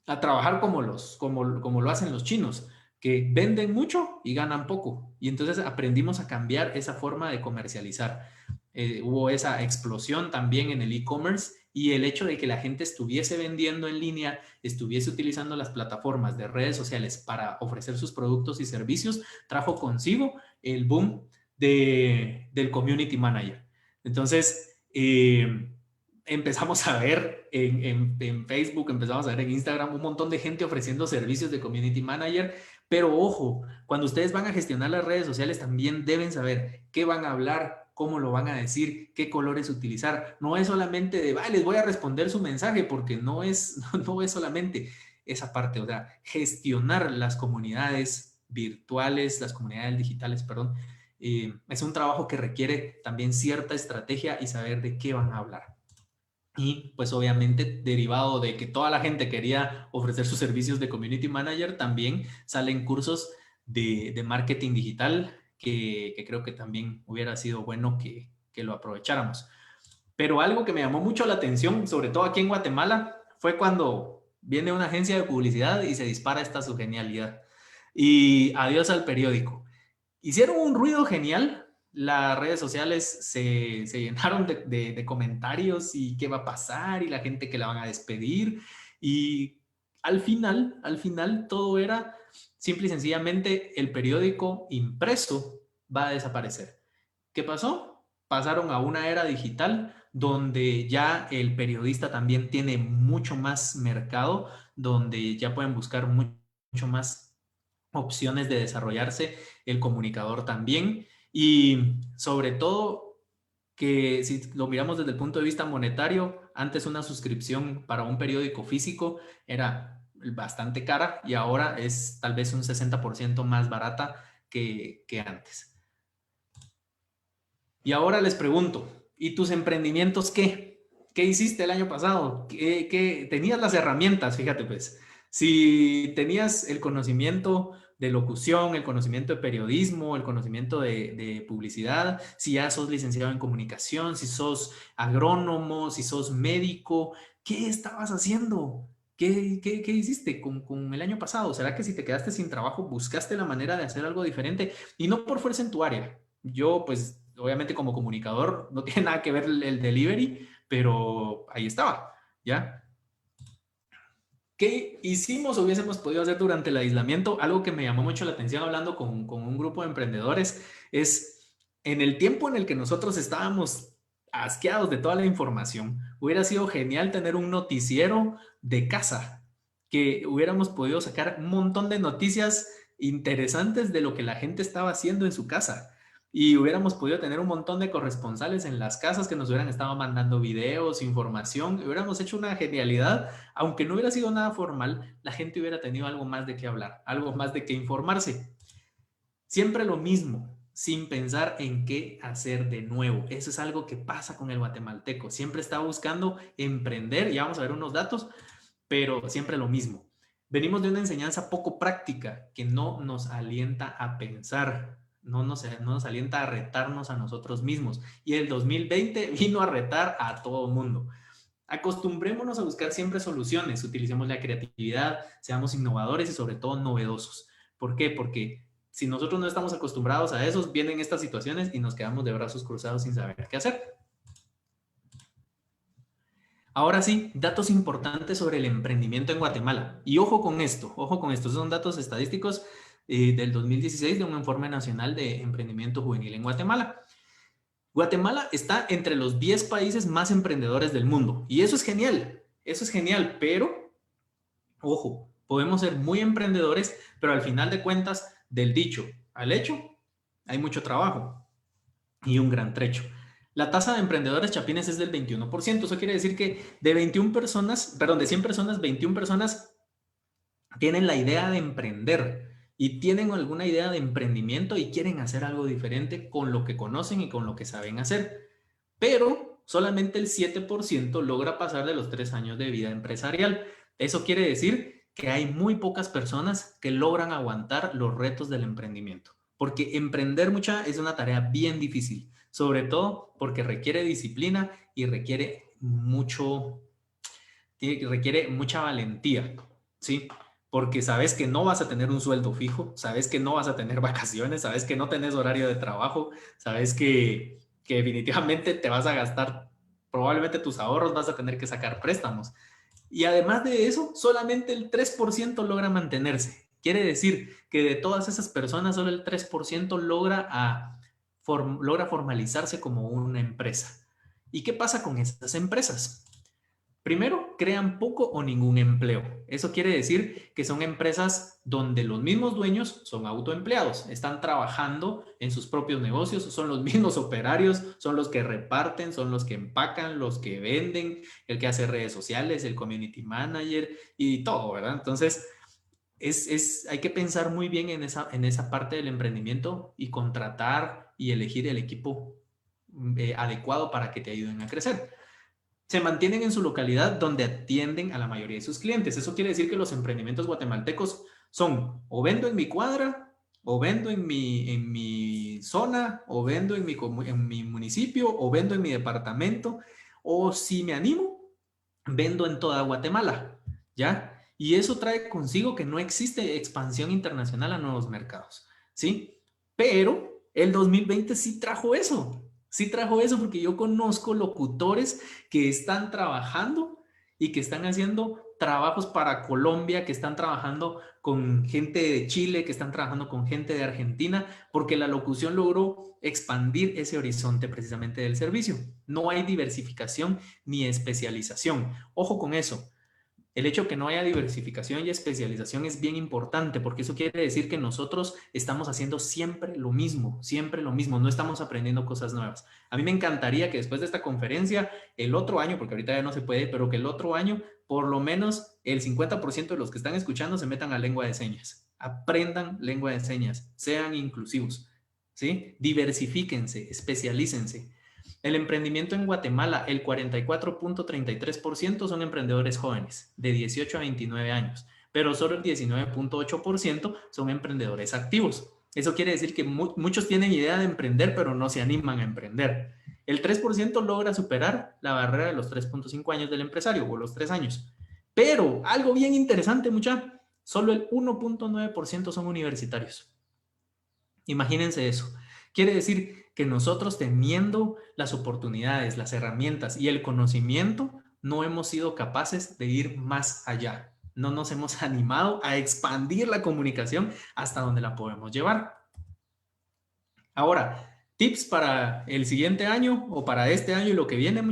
a trabajar como lo hacen los chinos, que venden mucho y ganan poco. Y entonces aprendimos a cambiar esa forma de comercializar. Hubo esa explosión también en el e-commerce, y el hecho de que la gente estuviese vendiendo en línea, estuviese utilizando las plataformas de redes sociales para ofrecer sus productos y servicios, trajo consigo el boom del community manager. Entonces, empezamos a ver en Facebook, empezamos a ver en Instagram un montón de gente ofreciendo servicios de community manager. Pero ojo, cuando ustedes van a gestionar las redes sociales, también deben saber qué van a hablar, cómo lo van a decir, qué colores utilizar. No es solamente de, les voy a responder su mensaje, porque no es solamente esa parte. O sea, gestionar las comunidades virtuales, las comunidades digitales, perdón, es un trabajo que requiere también cierta estrategia y saber de qué van a hablar. Y pues obviamente, derivado de que toda la gente quería ofrecer sus servicios de community manager, también salen cursos de marketing digital que creo que también hubiera sido bueno que lo aprovecháramos. Pero algo que me llamó mucho la atención, sobre todo aquí en Guatemala, fue cuando viene una agencia de publicidad y se dispara esta su genialidad. Y adiós al periódico. Hicieron un ruido genial. Las redes sociales se llenaron de comentarios y qué va a pasar y la gente que la van a despedir. Y al final todo era simple y sencillamente: el periódico impreso va a desaparecer. ¿Qué pasó? Pasaron a una era digital donde ya el periodista también tiene mucho más mercado, donde ya pueden buscar mucho más opciones de desarrollarse, el comunicador también. Y sobre todo, que si lo miramos desde el punto de vista monetario, antes una suscripción para un periódico físico era bastante cara y ahora es tal vez un 60% más barata que antes. Y ahora les pregunto, ¿y tus emprendimientos qué? ¿Qué hiciste el año pasado? ¿Qué tenías las herramientas? Fíjate pues, si tenías el conocimiento de locución, el conocimiento de periodismo, el conocimiento de publicidad, si ya sos licenciado en comunicación, si sos agrónomo, si sos médico, ¿qué estabas haciendo? ¿Qué hiciste con el año pasado? ¿Será que si te quedaste sin trabajo buscaste la manera de hacer algo diferente? Y no por fuerza en tu área. Yo, pues, obviamente como comunicador no tiene nada que ver el delivery, pero ahí estaba, ¿ya? ¿Qué hicimos o hubiésemos podido hacer durante el aislamiento? Algo que me llamó mucho la atención hablando con un grupo de emprendedores es, en el tiempo en el que nosotros estábamos asqueados de toda la información, hubiera sido genial tener un noticiero de casa, que hubiéramos podido sacar un montón de noticias interesantes de lo que la gente estaba haciendo en su casa. Y hubiéramos podido tener un montón de corresponsales en las casas que nos hubieran estado mandando videos, información. Hubiéramos hecho una genialidad. Aunque no hubiera sido nada formal, la gente hubiera tenido algo más de qué hablar, algo más de qué informarse. Siempre lo mismo, sin pensar en qué hacer de nuevo. Eso es algo que pasa con el guatemalteco. Siempre está buscando emprender, y vamos a ver unos datos, pero siempre lo mismo. Venimos de una enseñanza poco práctica que no nos alienta a pensar. No nos alienta a retarnos a nosotros mismos. Y el 2020 vino a retar a todo el mundo. Acostumbrémonos a buscar siempre soluciones, utilicemos la creatividad, seamos innovadores y sobre todo novedosos. ¿Por qué? Porque si nosotros no estamos acostumbrados a eso, vienen estas situaciones y nos quedamos de brazos cruzados sin saber qué hacer. Ahora sí, datos importantes sobre el emprendimiento en Guatemala. Y ojo con esto, estos son datos estadísticos del 2016 de un informe nacional de emprendimiento juvenil en Guatemala. Guatemala está entre los 10 países más emprendedores del mundo. Y eso es genial, pero, ojo, Podemos ser muy emprendedores, pero al final de cuentas, del dicho al hecho, hay mucho trabajo y un gran trecho. La tasa de emprendedores chapines es del 21%. Eso quiere decir que de 21 personas, perdón, de 100 personas, 21 personas tienen la idea de emprender y tienen alguna idea de emprendimiento y quieren hacer algo diferente con lo que conocen y con lo que saben hacer. Pero solamente el 7% logra pasar de los 3 años de vida empresarial. Eso quiere decir que hay muy pocas personas que logran aguantar los retos del emprendimiento. Porque emprender es una tarea bien difícil, sobre todo porque requiere disciplina y requiere mucha valentía, ¿sí? Porque sabes que no vas a tener un sueldo fijo, sabes que no vas a tener vacaciones, sabes que no tenés horario de trabajo, sabes que definitivamente te vas a gastar probablemente tus ahorros, vas a tener que sacar préstamos. Y además de eso, solamente el 3% logra mantenerse. Quiere decir que de todas esas personas, solo el 3% logra formalizarse como una empresa. ¿Y qué pasa con esas empresas? Primero, crean poco o ningún empleo. Eso quiere decir que son empresas donde los mismos dueños son autoempleados, están trabajando en sus propios negocios, son los mismos operarios, son los que reparten, son los que empacan, los que venden, el que hace redes sociales, el community manager y todo, ¿verdad? Entonces, hay que pensar muy bien en esa parte del emprendimiento y contratar y elegir el equipo adecuado para que te ayuden a crecer. Se mantienen en su localidad donde atienden a la mayoría de sus clientes. Eso quiere decir que los emprendimientos guatemaltecos son o vendo en mi cuadra, o vendo en mi zona, o vendo en mi municipio, o vendo en mi departamento, o si me animo, vendo en toda Guatemala, ¿ya? Y eso trae consigo que no existe expansión internacional a nuevos mercados, ¿sí? Pero el 2020 sí trajo eso. Sí trajo eso porque yo conozco locutores que están trabajando y que están haciendo trabajos para Colombia, que están trabajando con gente de Chile, que están trabajando con gente de Argentina, porque la locución logró expandir ese horizonte precisamente del servicio. No hay diversificación ni especialización. Ojo con eso. El hecho de que no haya diversificación y especialización es bien importante porque eso quiere decir que nosotros estamos haciendo siempre lo mismo, no estamos aprendiendo cosas nuevas. A mí me encantaría que después de esta conferencia, el otro año, porque ahorita ya no se puede, pero que el otro año, por lo menos el 50% de los que están escuchando se metan a lengua de señas, aprendan lengua de señas, sean inclusivos, ¿sí? Diversifíquense, especialícense. El emprendimiento en Guatemala, el 44.33% son emprendedores jóvenes, de 18 a 29 años, pero solo el 19.8% son emprendedores activos. Eso quiere decir que muchos tienen idea de emprender, pero no se animan a emprender. El 3% logra superar la barrera de los 3.5 años del empresario, o los 3 años. Pero, algo bien interesante, solo el 1.9% son universitarios. Imagínense eso. Quiere decir que nosotros, teniendo las oportunidades, las herramientas y el conocimiento, no hemos sido capaces de ir más allá. No nos hemos animado a expandir la comunicación hasta donde la podemos llevar. Ahora, tips para el siguiente año o para este año y lo que viene,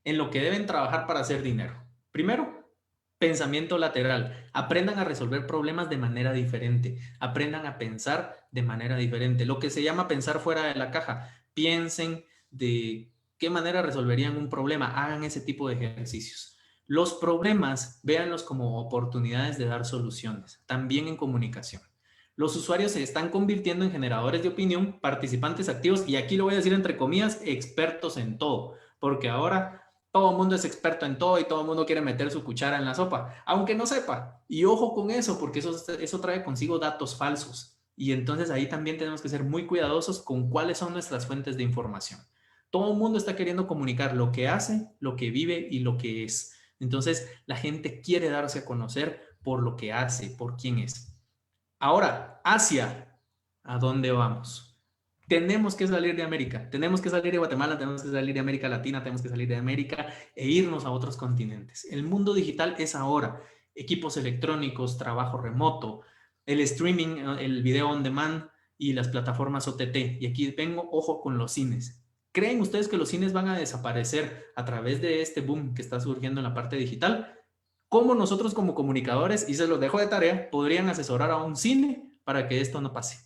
en lo que deben trabajar para hacer dinero. Primero, pensamiento lateral. Aprendan a resolver problemas de manera diferente. Aprendan a pensar de manera diferente. Lo que se llama pensar fuera de la caja. Piensen de qué manera resolverían un problema. Hagan ese tipo de ejercicios. Los problemas, véanlos como oportunidades de dar soluciones. También en comunicación. Los usuarios se están convirtiendo en generadores de opinión, participantes activos, y aquí lo voy a decir entre comillas, expertos en todo. Porque ahora todo el mundo es experto en todo y todo el mundo quiere meter su cuchara en la sopa, aunque no sepa. Y ojo con eso, porque eso trae consigo datos falsos. Y entonces ahí también tenemos que ser muy cuidadosos con cuáles son nuestras fuentes de información. Todo el mundo está queriendo comunicar lo que hace, lo que vive y lo que es. Entonces la gente quiere darse a conocer por lo que hace, por quién es. Ahora, Asia, ¿a dónde vamos? Tenemos que salir de América, tenemos que salir de Guatemala, tenemos que salir de América Latina, tenemos que salir de América e irnos a otros continentes. El mundo digital es ahora. Equipos electrónicos, trabajo remoto, el streaming, el video on demand y las plataformas OTT. Y aquí vengo, ojo con los cines. ¿Creen ustedes que los cines van a desaparecer a través de este boom que está surgiendo en la parte digital? cómo nosotros como comunicadores, y se los dejo de tarea, podrían asesorar a un cine para que esto no pase.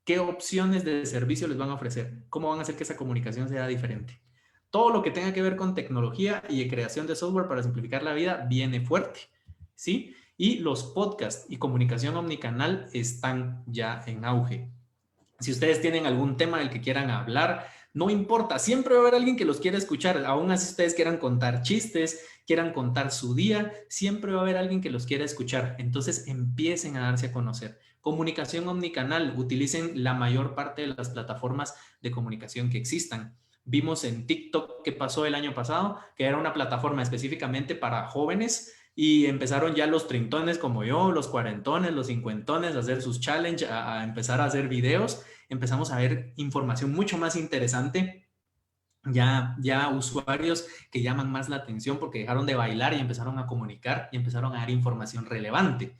¿Qué opciones de servicio les van a ofrecer? ¿Cómo van a hacer que esa comunicación sea diferente? Todo lo que tenga que ver con tecnología y creación de software para simplificar la vida viene fuerte, ¿sí? Y los podcasts y comunicación omnicanal están ya en auge. Si ustedes tienen algún tema del que quieran hablar, no importa, siempre va a haber alguien que los quiera escuchar. Aún así ustedes quieran contar chistes, quieran contar su día, siempre va a haber alguien que los quiera escuchar. Entonces empiecen a darse a conocer. Comunicación omnicanal, utilicen la mayor parte de las plataformas de comunicación que existan. Vimos en TikTok que pasó el año pasado, que era una plataforma específicamente para jóvenes, y empezaron ya los treintones como yo, los cuarentones, los cincuentones a hacer sus challenges, a empezar a hacer videos. Empezamos a ver información mucho más interesante, ya usuarios que llaman más la atención porque dejaron de bailar y empezaron a comunicar y empezaron a dar información relevante,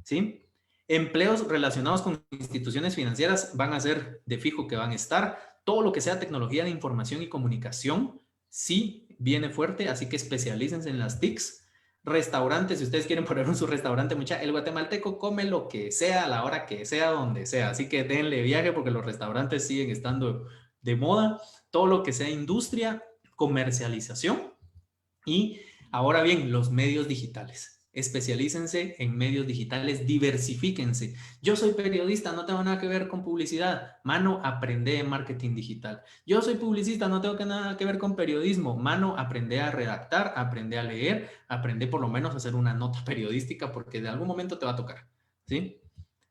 ¿sí? Empleos relacionados con instituciones financieras van a ser de fijo que van a estar. Todo lo que sea tecnología de información y comunicación, sí viene fuerte, así que especialícense en las TICs. Restaurantes, si ustedes quieren poner su restaurante, el guatemalteco come lo que sea, a la hora que sea, donde sea. Así que denle viaje porque los restaurantes siguen estando de moda. Todo lo que sea industria, comercialización. Y ahora bien, los medios digitales. Especialícense en medios digitales, diversifíquense. Yo soy periodista, no tengo nada que ver con publicidad. Mano, aprende de marketing digital. Yo soy publicista, no tengo nada que ver con periodismo. Mano, aprende a redactar, aprende a leer, aprende por lo menos a hacer una nota periodística porque de algún momento te va a tocar, ¿sí?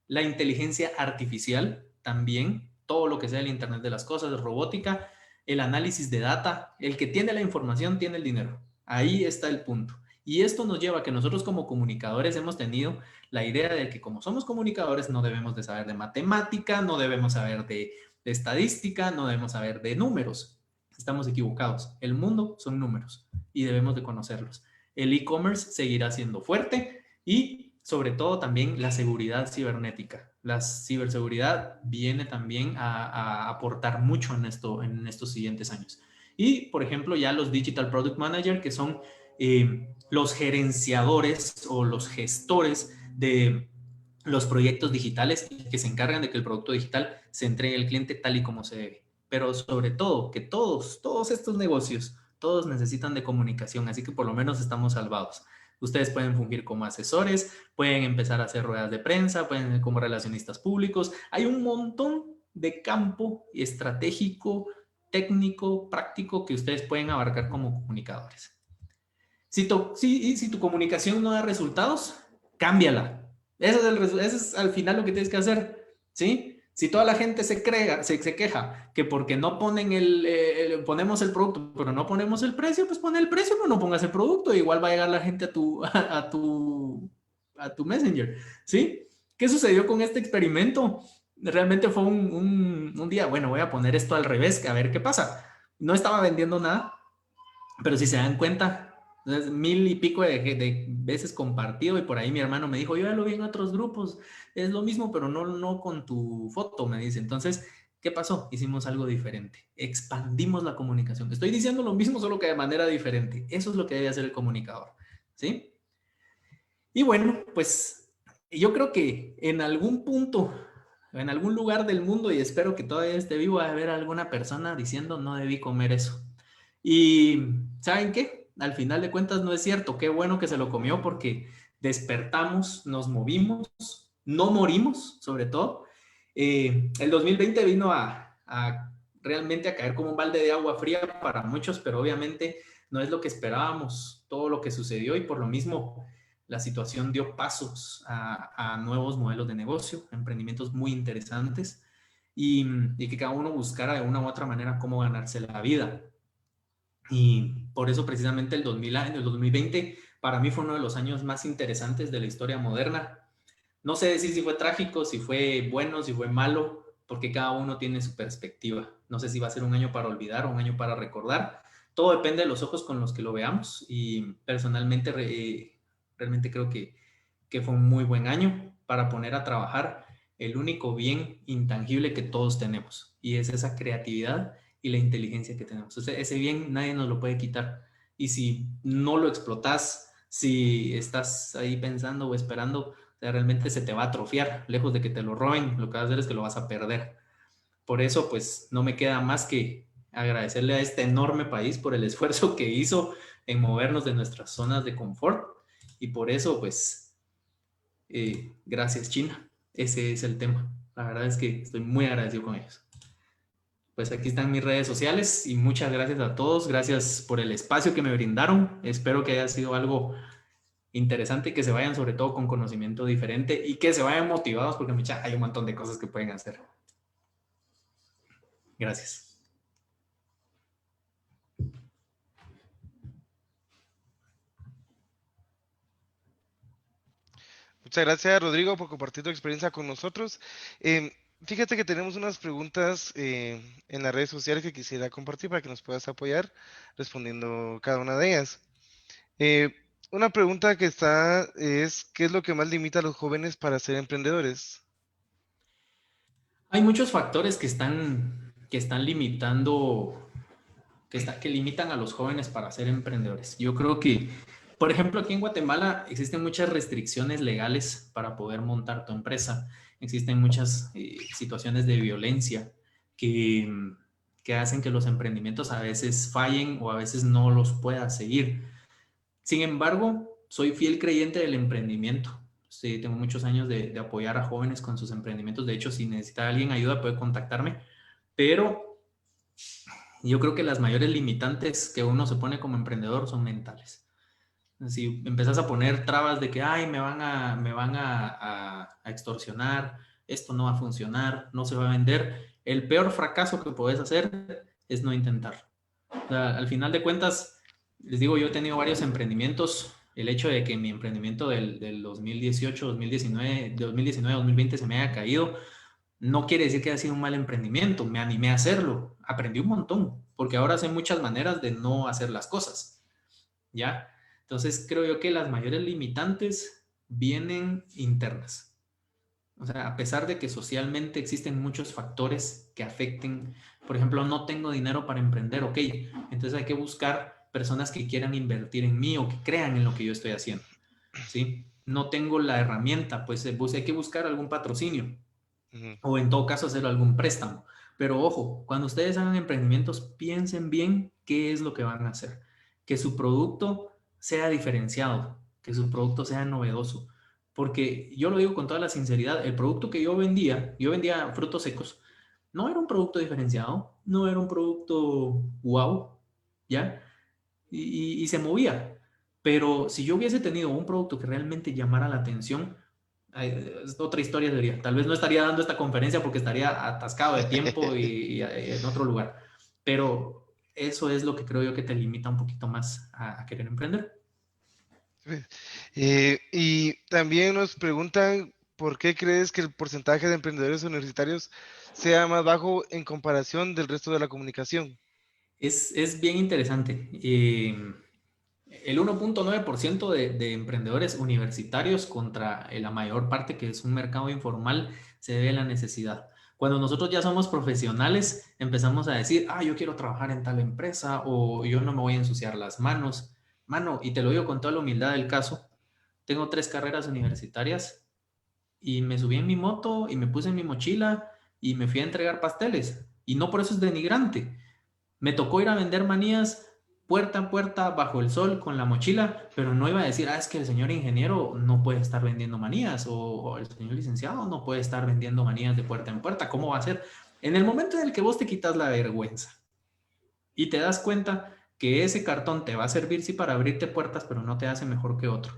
La inteligencia artificial también, todo lo que sea el Internet de las cosas, robótica, el análisis de data. El que tiene la información tiene el dinero. Ahí está el punto. Y esto nos lleva a que nosotros como comunicadores hemos tenido la idea de que como somos comunicadores no debemos de saber de matemática, no debemos saber de estadística, no debemos saber de números. Estamos equivocados. El mundo son números y debemos de conocerlos. El e-commerce seguirá siendo fuerte y sobre todo también la seguridad cibernética. La ciberseguridad viene también a aportar mucho en estos siguientes años. Y, por ejemplo, ya los Digital Product Manager, que son los gerenciadores o los gestores de los proyectos digitales que se encargan de que el producto digital se entregue al cliente tal y como se debe. Pero sobre todo, que todos estos negocios, todos necesitan de comunicación, así que por lo menos estamos salvados. Ustedes pueden fungir como asesores, pueden empezar a hacer ruedas de prensa, pueden ser como relacionistas públicos. Hay un montón de campo estratégico, técnico, práctico que ustedes pueden abarcar como comunicadores. Si tu comunicación no da resultados, cámbiala. Eso es al final lo que tienes que hacer, ¿sí? Si toda la gente se queja que porque no ponen ponemos el producto, pero no ponemos el precio, pues pon el precio, pero no pongas el producto. Igual va a llegar la gente a tu Messenger, ¿sí? ¿Qué sucedió con este experimento? Realmente fue un día, bueno, voy a poner esto al revés, a ver qué pasa. No estaba vendiendo nada, pero si se dan cuenta, 1000 y pico de veces compartido, y por ahí mi hermano me dijo, yo ya lo vi en otros grupos, es lo mismo, pero no con tu foto, me dice. Entonces, ¿qué pasó? Hicimos algo diferente, expandimos la comunicación. Estoy diciendo lo mismo, solo que de manera diferente. Eso es lo que debe hacer el comunicador, ¿sí? Y bueno, pues yo creo que en algún punto, en algún lugar del mundo, y espero que todavía esté vivo, va a haber alguna persona diciendo, no debí comer eso. Y ¿saben qué? Al final de cuentas no es cierto. Qué bueno que se lo comió porque despertamos, nos movimos, no morimos, sobre todo. El 2020 vino realmente a caer como un balde de agua fría para muchos, pero obviamente no es lo que esperábamos, todo lo que sucedió, y por lo mismo la situación dio pasos a nuevos modelos de negocio, emprendimientos muy interesantes, y que cada uno buscara de una u otra manera cómo ganarse la vida. Y por eso precisamente el 2020 para mí fue uno de los años más interesantes de la historia moderna. No sé decir si fue trágico, si fue bueno, si fue malo, porque cada uno tiene su perspectiva. No sé si va a ser un año para olvidar o un año para recordar. Todo depende de los ojos con los que lo veamos, y personalmente realmente creo que fue un muy buen año para poner a trabajar el único bien intangible que todos tenemos, y es esa creatividad y la inteligencia que tenemos. Ese bien nadie nos lo puede quitar, y si no lo explotas, si estás ahí pensando o esperando, o sea, realmente se te va a atrofiar, lejos de que te lo roben, lo que vas a hacer es que lo vas a perder. Por eso, pues, no me queda más que agradecerle a este enorme país por el esfuerzo que hizo en movernos de nuestras zonas de confort. Y por eso, pues, gracias China. Ese es el tema. La verdad es que estoy muy agradecido con ellos. Pues aquí están mis redes sociales y muchas gracias a todos. Gracias por el espacio que me brindaron. Espero que haya sido algo interesante y que se vayan sobre todo con conocimiento diferente y que se vayan motivados porque hay un montón de cosas que pueden hacer. Gracias. Muchas gracias, Rodrigo, por compartir tu experiencia con nosotros. Fíjate que tenemos unas preguntas en las redes sociales que quisiera compartir para que nos puedas apoyar respondiendo cada una de ellas. Una pregunta que está es, ¿qué es lo que más limita a los jóvenes para ser emprendedores? Hay muchos factores que están limitando, que limitan a los jóvenes para ser emprendedores. Yo creo que, por ejemplo, aquí en Guatemala existen muchas restricciones legales para poder montar tu empresa. Existen muchas situaciones de violencia que hacen que los emprendimientos a veces fallen o a veces no los puedas seguir. Sin embargo, soy fiel creyente del emprendimiento. Sí, tengo muchos años de apoyar a jóvenes con sus emprendimientos. De hecho, si necesita alguien ayuda, puede contactarme. Pero yo creo que las mayores limitantes que uno se pone como emprendedor son mentales. Si empezás a poner trabas de que, ay, me van a extorsionar, esto no va a funcionar, no se va a vender, el peor fracaso que puedes hacer es no intentarlo. O sea, al final de cuentas, les digo, yo he tenido varios emprendimientos. El hecho de que mi emprendimiento del 2018, 2019, 2020 se me haya caído, no quiere decir que haya sido un mal emprendimiento. Me animé a hacerlo. Aprendí un montón, porque ahora sé muchas maneras de no hacer las cosas. ¿Ya? Entonces, creo yo que las mayores limitantes vienen internas. O sea, a pesar de que socialmente existen muchos factores que afecten, por ejemplo, no tengo dinero para emprender, ok, entonces hay que buscar personas que quieran invertir en mí o que crean en lo que yo estoy haciendo, ¿sí? No tengo la herramienta, pues hay que buscar algún patrocinio o en todo caso hacer algún préstamo. Pero ojo, cuando ustedes hagan emprendimientos, piensen bien qué es lo que van a hacer. Que su producto sea diferenciado, que su producto sea novedoso. Porque yo lo digo con toda la sinceridad, el producto que yo vendía frutos secos, no era un producto diferenciado, no era un producto wow, ¿ya? Y se movía. Pero si yo hubiese tenido un producto que realmente llamara la atención, es otra historia sería. Tal vez no estaría dando esta conferencia porque estaría atascado de tiempo y en otro lugar. Pero eso es lo que creo yo que te limita un poquito más a querer emprender. Y también nos preguntan, ¿por qué crees que el porcentaje de emprendedores universitarios sea más bajo en comparación del resto de la comunicación? Es bien interesante. El 1.9% de emprendedores universitarios contra la mayor parte que es un mercado informal se debe a la necesidad. Cuando nosotros ya somos profesionales, empezamos a decir, yo quiero trabajar en tal empresa o yo no me voy a ensuciar las manos. Mano, y te lo digo con toda la humildad del caso, tengo 3 carreras universitarias y me subí en mi moto y me puse en mi mochila y me fui a entregar pasteles. Y no por eso es denigrante. Me tocó ir a vender manías puerta a puerta bajo el sol con la mochila, pero no iba a decir, es que el señor ingeniero no puede estar vendiendo manías o el señor licenciado no puede estar vendiendo manías de puerta en puerta. ¿Cómo va a ser? En el momento en el que vos te quitas la vergüenza y te das cuenta que ese cartón te va a servir sí para abrirte puertas, pero no te hace mejor que otro.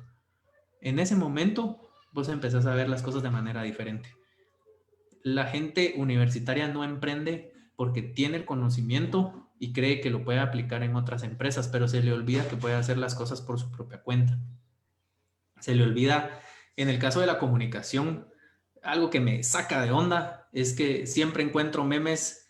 En ese momento vos empezás a ver las cosas de manera diferente. La gente universitaria no emprende porque tiene el conocimiento y cree que lo puede aplicar en otras empresas, pero se le olvida que puede hacer las cosas por su propia cuenta. Se le olvida, en el caso de la comunicación, algo que me saca de onda es que siempre encuentro memes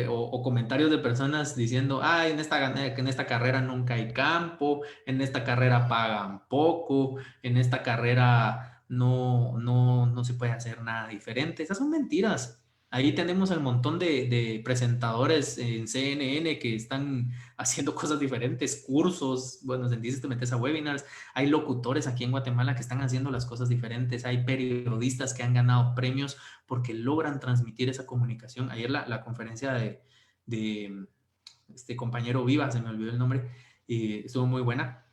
o comentarios de personas diciendo, en esta carrera nunca hay campo, en esta carrera pagan poco, en esta carrera no se puede hacer nada diferente. Esas son mentiras. Ahí tenemos el montón de presentadores en CNN que están haciendo cosas diferentes, cursos, bueno, te metes a webinars, hay locutores aquí en Guatemala que están haciendo las cosas diferentes, hay periodistas que han ganado premios porque logran transmitir esa comunicación. Ayer la conferencia de este compañero Viva, se me olvidó el nombre, estuvo muy buena.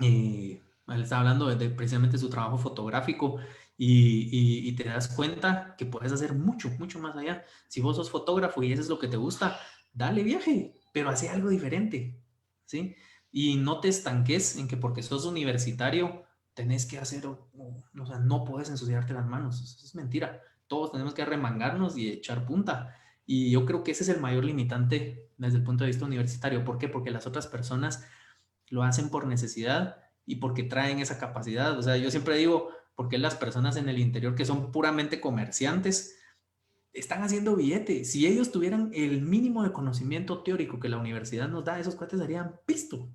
Él estaba hablando de precisamente su trabajo fotográfico y te das cuenta que puedes hacer mucho, mucho más allá. Si vos sos fotógrafo y eso es lo que te gusta, dale viaje, pero hace algo diferente, ¿sí? Y no te estanques en que porque sos universitario tenés que hacer, o sea, no puedes ensuciarte las manos, eso es mentira. Todos tenemos que remangarnos y echar punta. Y yo creo que ese es el mayor limitante desde el punto de vista universitario. ¿Por qué? Porque las otras personas lo hacen por necesidad y porque traen esa capacidad. O sea, yo siempre digo, porque las personas en el interior que son puramente comerciantes están haciendo billete. Si ellos tuvieran el mínimo de conocimiento teórico que la universidad nos da, esos cuates harían pisto,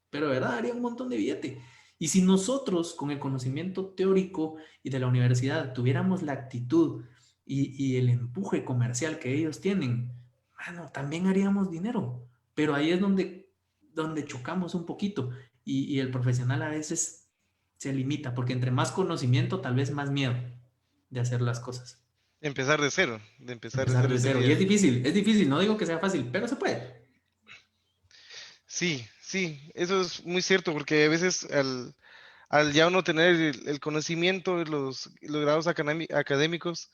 pero de verdad harían un montón de billete. Y si nosotros con el conocimiento teórico y de la universidad tuviéramos la actitud y el empuje comercial que ellos tienen, bueno, también haríamos dinero. Pero ahí es donde chocamos un poquito y el profesional a veces se limita, porque entre más conocimiento, tal vez más miedo de hacer las cosas. Empezar de cero, de empezar de cero. Y es difícil, no digo que sea fácil, pero se puede. Sí, eso es muy cierto, porque a veces al ya uno tener el conocimiento, los grados académicos,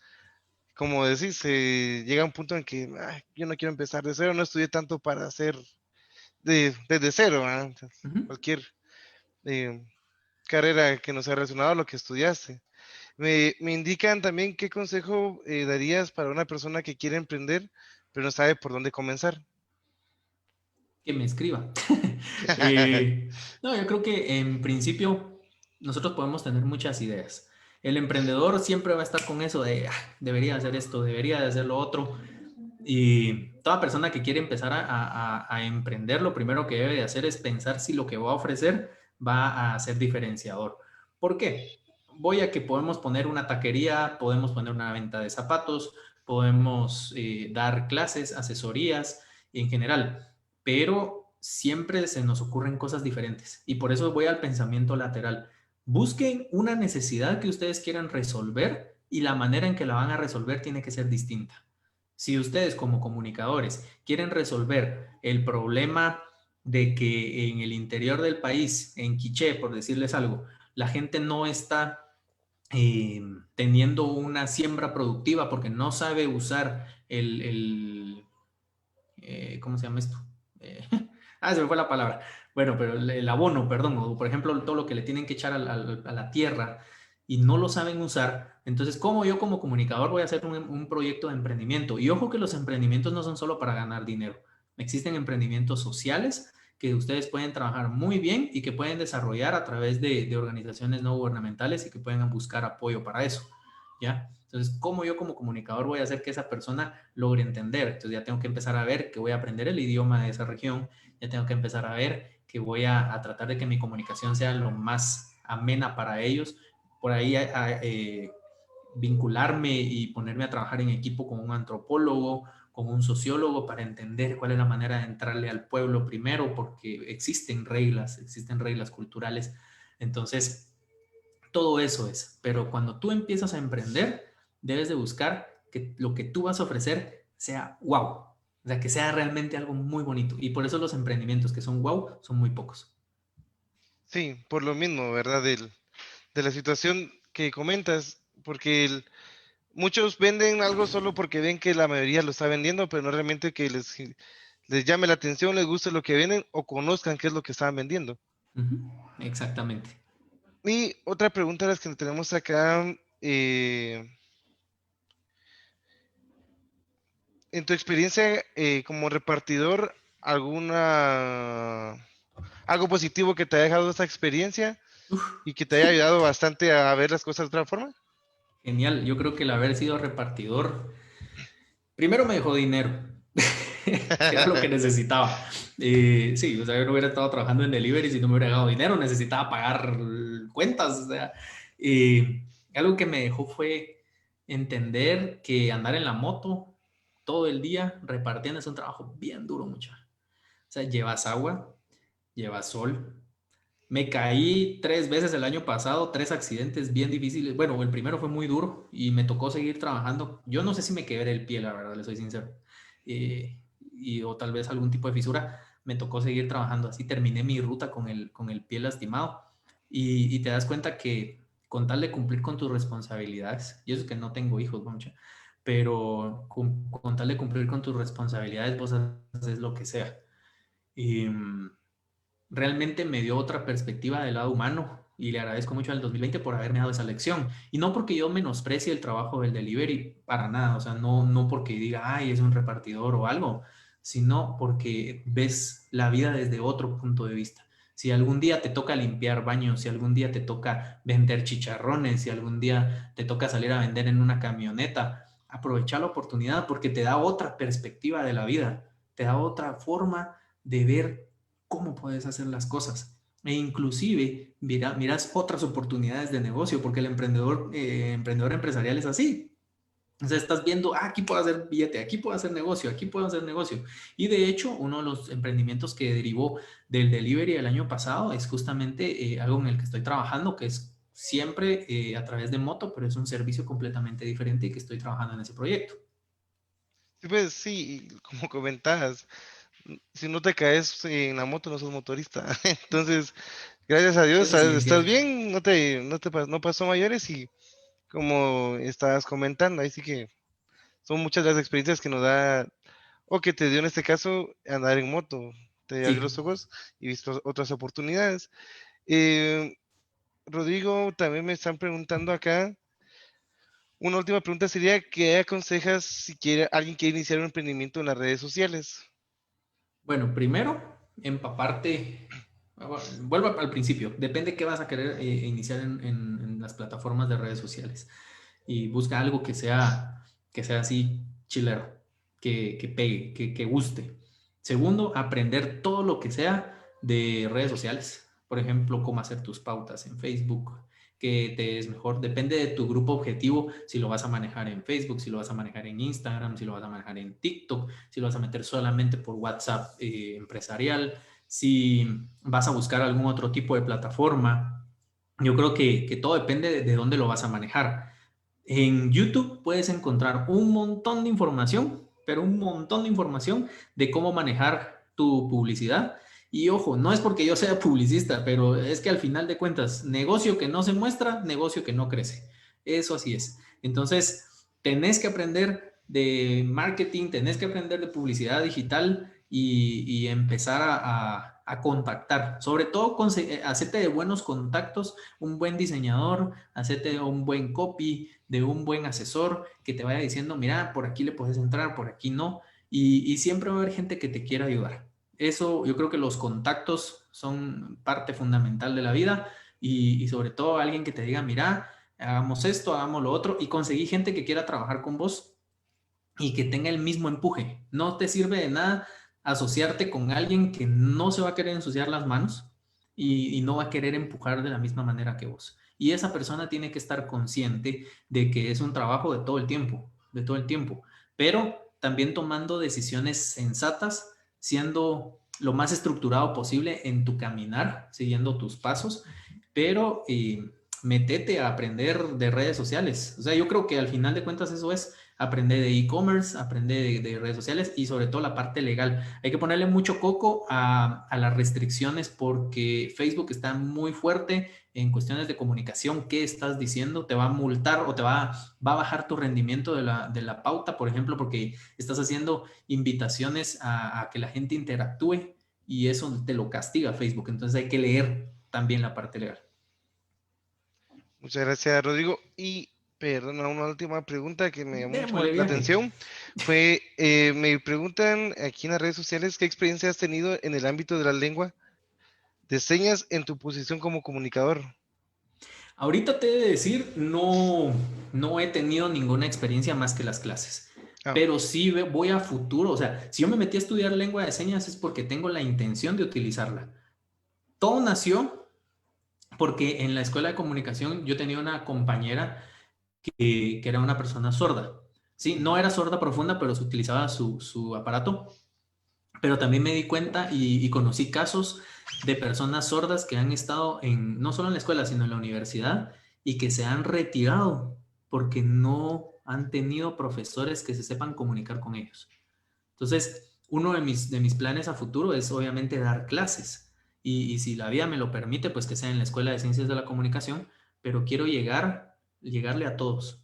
como decís, llega a un punto en que yo no quiero empezar de cero, no estudié tanto para hacer desde cero, cualquier carrera que no sea relacionada a lo que estudiaste. Me indican también qué consejo darías para una persona que quiere emprender, pero no sabe por dónde comenzar. Que me escriba. No, yo creo que en principio nosotros podemos tener muchas ideas. El emprendedor siempre va a estar con eso de debería hacer esto, debería de hacer lo otro. Y toda persona que quiere empezar a emprender, lo primero que debe de hacer es pensar si lo que va a ofrecer va a ser diferenciador. ¿Por qué? Voy a que podemos poner una taquería, podemos poner una venta de zapatos, podemos dar clases, asesorías en general, pero siempre se nos ocurren cosas diferentes. Y por eso voy al pensamiento lateral. Busquen una necesidad que ustedes quieran resolver y la manera en que la van a resolver tiene que ser distinta. Si ustedes como comunicadores quieren resolver el problema de que en el interior del país, en Quiché, por decirles algo, la gente no está teniendo una siembra productiva porque no sabe usar ¿cómo se llama esto? Se me fue la palabra. Bueno, pero el abono, perdón, o por ejemplo, todo lo que le tienen que echar a la tierra y no lo saben usar. Entonces, ¿cómo yo como comunicador voy a hacer un proyecto de emprendimiento? Y ojo que los emprendimientos no son solo para ganar dinero. Existen emprendimientos sociales que ustedes pueden trabajar muy bien y que pueden desarrollar a través de organizaciones no gubernamentales y que pueden buscar apoyo para eso, ¿ya? Entonces, ¿cómo yo como comunicador voy a hacer que esa persona logre entender? Entonces ya tengo que empezar a ver que voy a aprender el idioma de esa región, ya tengo que empezar a ver que voy a tratar de que mi comunicación sea lo más amena para ellos, por ahí vincularme y ponerme a trabajar en equipo con un antropólogo, con un sociólogo para entender cuál es la manera de entrarle al pueblo primero, porque existen reglas culturales. Entonces, todo eso es. Pero cuando tú empiezas a emprender, debes de buscar que lo que tú vas a ofrecer sea wow. O sea, que sea realmente algo muy bonito. Y por eso los emprendimientos que son wow son muy pocos. Sí, por lo mismo, ¿verdad? De la situación que comentas, porque muchos venden algo solo porque ven que la mayoría lo está vendiendo, pero no realmente que les llame la atención, les guste lo que venden o conozcan qué es lo que están vendiendo. Exactamente. Y otra pregunta de las que tenemos acá, en tu experiencia como repartidor, algo positivo que te haya dejado esta experiencia y que te haya ayudado bastante a ver las cosas de otra forma? Genial, yo creo que el haber sido repartidor, primero me dejó dinero, que era lo que necesitaba. Sí, o sea, yo no hubiera estado trabajando en delivery si no me hubiera dado dinero, necesitaba pagar cuentas, o sea, algo que me dejó fue entender que andar en la moto todo el día repartiendo es un trabajo bien duro, mucho. O sea, llevas agua, llevas sol. Me caí 3 veces el año pasado, 3 accidentes bien difíciles. Bueno, el primero fue muy duro y me tocó seguir trabajando. Yo no sé si me quebré el pie, la verdad, le soy sincero. O tal vez algún tipo de fisura. Me tocó seguir trabajando. Así terminé mi ruta con el pie lastimado. Y te das cuenta que con tal de cumplir con tus responsabilidades, y eso es que no tengo hijos, mucho, pero con tal de cumplir con tus responsabilidades, vos haces lo que sea. Y realmente me dio otra perspectiva del lado humano y le agradezco mucho al 2020 por haberme dado esa lección. Y no porque yo menosprecie el trabajo del delivery, para nada, o sea, no porque diga, ay, es un repartidor o algo, sino porque ves la vida desde otro punto de vista. Si algún día te toca limpiar baños, si algún día te toca vender chicharrones, si algún día te toca salir a vender en una camioneta, aprovecha la oportunidad porque te da otra perspectiva de la vida, te da otra forma de ver cómo puedes hacer las cosas. E inclusive miras otras oportunidades de negocio, porque el emprendedor empresarial es así. O sea, estás viendo, aquí puedo hacer billete, aquí puedo hacer negocio, aquí puedo hacer negocio. Y de hecho, uno de los emprendimientos que derivó del delivery el año pasado es justamente algo en el que estoy trabajando, que es siempre a través de moto, pero es un servicio completamente diferente y que estoy trabajando en ese proyecto. Sí, pues sí, como comentabas, si no te caes en la moto no sos motorista. Entonces, gracias a Dios, Eso sí es estás cierto. bien, no pasó mayores y como estabas comentando, ahí sí que son muchas las experiencias que nos da, o que te dio en este caso andar en moto, te abrió los Sí. ojos y visto otras oportunidades. Eh, Rodrigo, también me están preguntando acá, una última pregunta sería, ¿qué aconsejas si alguien quiere iniciar un emprendimiento en las redes sociales? Bueno, primero, empaparte. Vuelvo al principio. Depende qué vas a querer iniciar en las plataformas de redes sociales. Y busca algo que sea así chilero, que pegue, que guste. Segundo, aprender todo lo que sea de redes sociales. Por ejemplo, cómo hacer tus pautas en Facebook, que te es mejor. Depende de tu grupo objetivo, si lo vas a manejar en Facebook, si lo vas a manejar en Instagram, si lo vas a manejar en TikTok, si lo vas a meter solamente por WhatsApp empresarial, si vas a buscar algún otro tipo de plataforma. Yo creo que todo depende de dónde lo vas a manejar. En YouTube puedes encontrar un montón de información, pero un montón de información de cómo manejar tu publicidad. Y ojo, no es porque yo sea publicista, pero es que al final de cuentas, negocio que no se muestra, negocio que no crece. Eso así es. Entonces, tenés que aprender de marketing, tenés que aprender de publicidad digital y empezar a contactar. Sobre todo, hacerte de buenos contactos, un buen diseñador, hacerte un buen copy, de un buen asesor que te vaya diciendo, mira, por aquí le puedes entrar, por aquí no. Y siempre va a haber gente que te quiera ayudar. Eso, yo creo que los contactos son parte fundamental de la vida y sobre todo alguien que te diga, mira, hagamos esto, hagamos lo otro y conseguí gente que quiera trabajar con vos y que tenga el mismo empuje. No te sirve de nada asociarte con alguien que no se va a querer ensuciar las manos y no va a querer empujar de la misma manera que vos. Y esa persona tiene que estar consciente de que es un trabajo de todo el tiempo, pero también tomando decisiones sensatas, siendo lo más estructurado posible en tu caminar, siguiendo tus pasos, pero metete a aprender de redes sociales. O sea, yo creo que al final de cuentas eso es aprender de e-commerce, aprender de redes sociales y sobre todo la parte legal. Hay que ponerle mucho coco a las restricciones porque Facebook está muy fuerte en cuestiones de comunicación. ¿Qué estás diciendo? Te va a multar o va a bajar tu rendimiento de la pauta, por ejemplo, porque estás haciendo invitaciones a que la gente interactúe y eso te lo castiga Facebook. Entonces hay que leer también la parte legal. Muchas gracias, Rodrigo. Y perdona, una última pregunta que me llamó mucho Démosle la viaje. atención fue, me preguntan aquí en las redes sociales, ¿qué experiencia has tenido en el ámbito de la lengua de señas en tu posición como comunicador? Ahorita te he de decir, no he tenido ninguna experiencia más que las clases, Ah, pero sí voy a futuro, o sea, si yo me metí a estudiar lengua de señas es porque tengo la intención de utilizarla. Todo nació porque en la escuela de comunicación yo tenía una compañera que era una persona sorda. Sí, no era sorda profunda, pero se utilizaba su aparato. Pero también me di cuenta y conocí casos de personas sordas que han estado no solo en la escuela, sino en la universidad y que se han retirado porque no han tenido profesores que se sepan comunicar con ellos. Entonces, uno de mis planes a futuro es obviamente dar clases y si la vida me lo permite, pues que sea en la Escuela de Ciencias de la Comunicación, pero quiero llegarle a todos.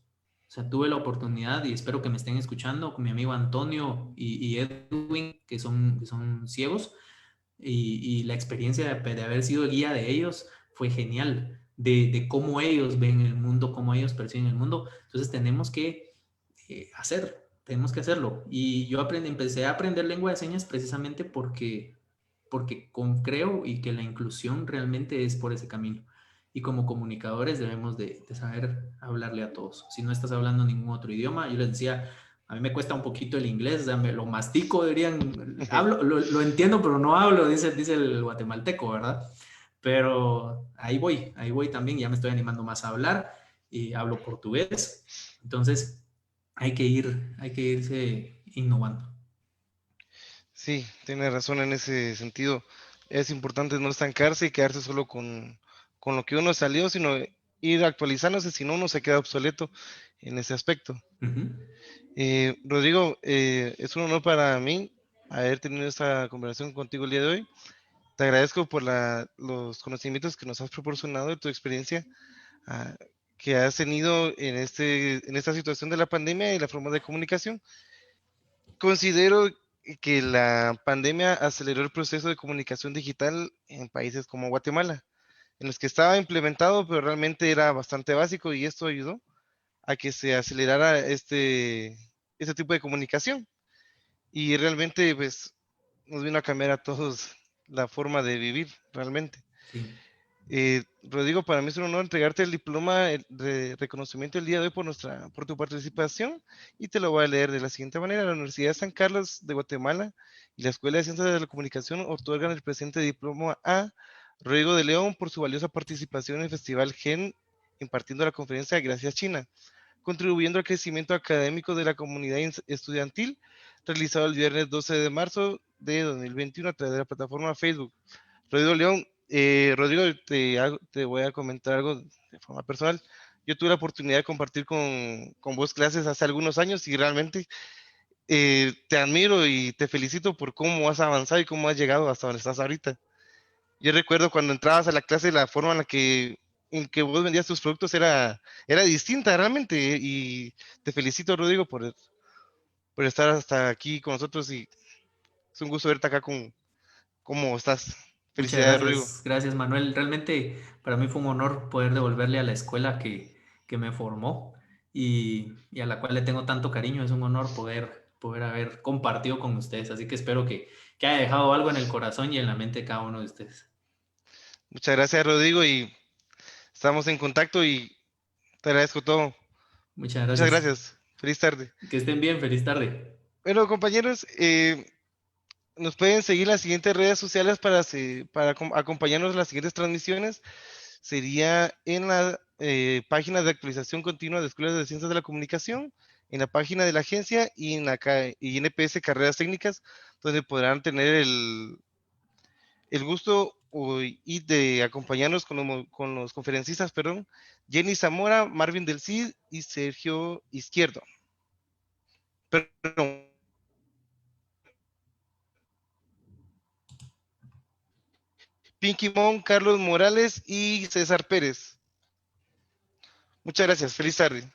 O sea, tuve la oportunidad y espero que me estén escuchando con mi amigo Antonio y Edwin, que son ciegos, y la experiencia de haber sido guía de ellos fue genial, de cómo ellos ven el mundo, cómo ellos perciben el mundo. Entonces tenemos que tenemos que hacerlo. Y yo empecé a aprender lengua de señas precisamente porque creo y que la inclusión realmente es por ese camino. Y como comunicadores debemos de saber hablarle a todos. Si no estás hablando ningún otro idioma, yo les decía, a mí me cuesta un poquito el inglés, o sea, me lo mastico, dirían, hablo, lo entiendo, pero no hablo, dice el guatemalteco, ¿verdad? Pero ahí voy también, ya me estoy animando más a hablar y hablo portugués. Entonces, hay que irse innovando. Sí, tiene razón en ese sentido. Es importante no estancarse y quedarse solo con lo que uno salió, sino ir actualizándose, si no uno se queda obsoleto en ese aspecto. Rodrigo, es un honor para mí haber tenido esta conversación contigo el día de hoy. Te agradezco por los conocimientos que nos has proporcionado de tu experiencia que has tenido en esta situación de la pandemia y la forma de comunicación. Considero que la pandemia aceleró el proceso de comunicación digital en países como Guatemala, en los que estaba implementado, pero realmente era bastante básico y esto ayudó a que se acelerara este tipo de comunicación. Y realmente, pues, nos vino a cambiar a todos la forma de vivir, realmente. Sí. Rodrigo, para mí es un honor entregarte el diploma de reconocimiento el día de hoy por tu participación y te lo voy a leer de la siguiente manera. La Universidad de San Carlos de Guatemala y la Escuela de Ciencias de la Comunicación otorgan el presente diploma a Rodrigo de León por su valiosa participación en el Festival GEN impartiendo la conferencia Gracias China, contribuyendo al crecimiento académico de la comunidad estudiantil realizado el viernes 12 de marzo de 2021 a través de la plataforma Facebook. Rodrigo León, Rodrigo, te voy a comentar algo de forma personal. Yo tuve la oportunidad de compartir con vos clases hace algunos años y realmente te admiro y te felicito por cómo has avanzado y cómo has llegado hasta donde estás ahorita. Yo recuerdo cuando entrabas a la clase, la forma en que vos vendías tus productos era distinta realmente y te felicito, Rodrigo, por estar hasta aquí con nosotros y es un gusto verte acá cómo estás. Felicidades, Rodrigo. Gracias Manuel. Realmente para mí fue un honor poder devolverle a la escuela que me formó y a la cual le tengo tanto cariño. Es un honor poder haber compartido con ustedes. Así que espero que haya dejado algo en el corazón y en la mente de cada uno de ustedes. Muchas gracias, Rodrigo, y estamos en contacto y te agradezco todo. Muchas gracias. Muchas gracias. Feliz tarde. Que estén bien. Feliz tarde. Bueno, compañeros, nos pueden seguir en las siguientes redes sociales para acompañarnos en las siguientes transmisiones. Sería en la página de actualización continua de Escuelas de Ciencias de la Comunicación, en la página de la agencia y en NPS Carreras Técnicas, donde podrán tener el gusto y de acompañarnos con los conferencistas, Jenny Zamora, Marvin del Cid y Sergio Izquierdo. Pinky Mon, Carlos Morales y César Pérez. Muchas gracias. Feliz tarde.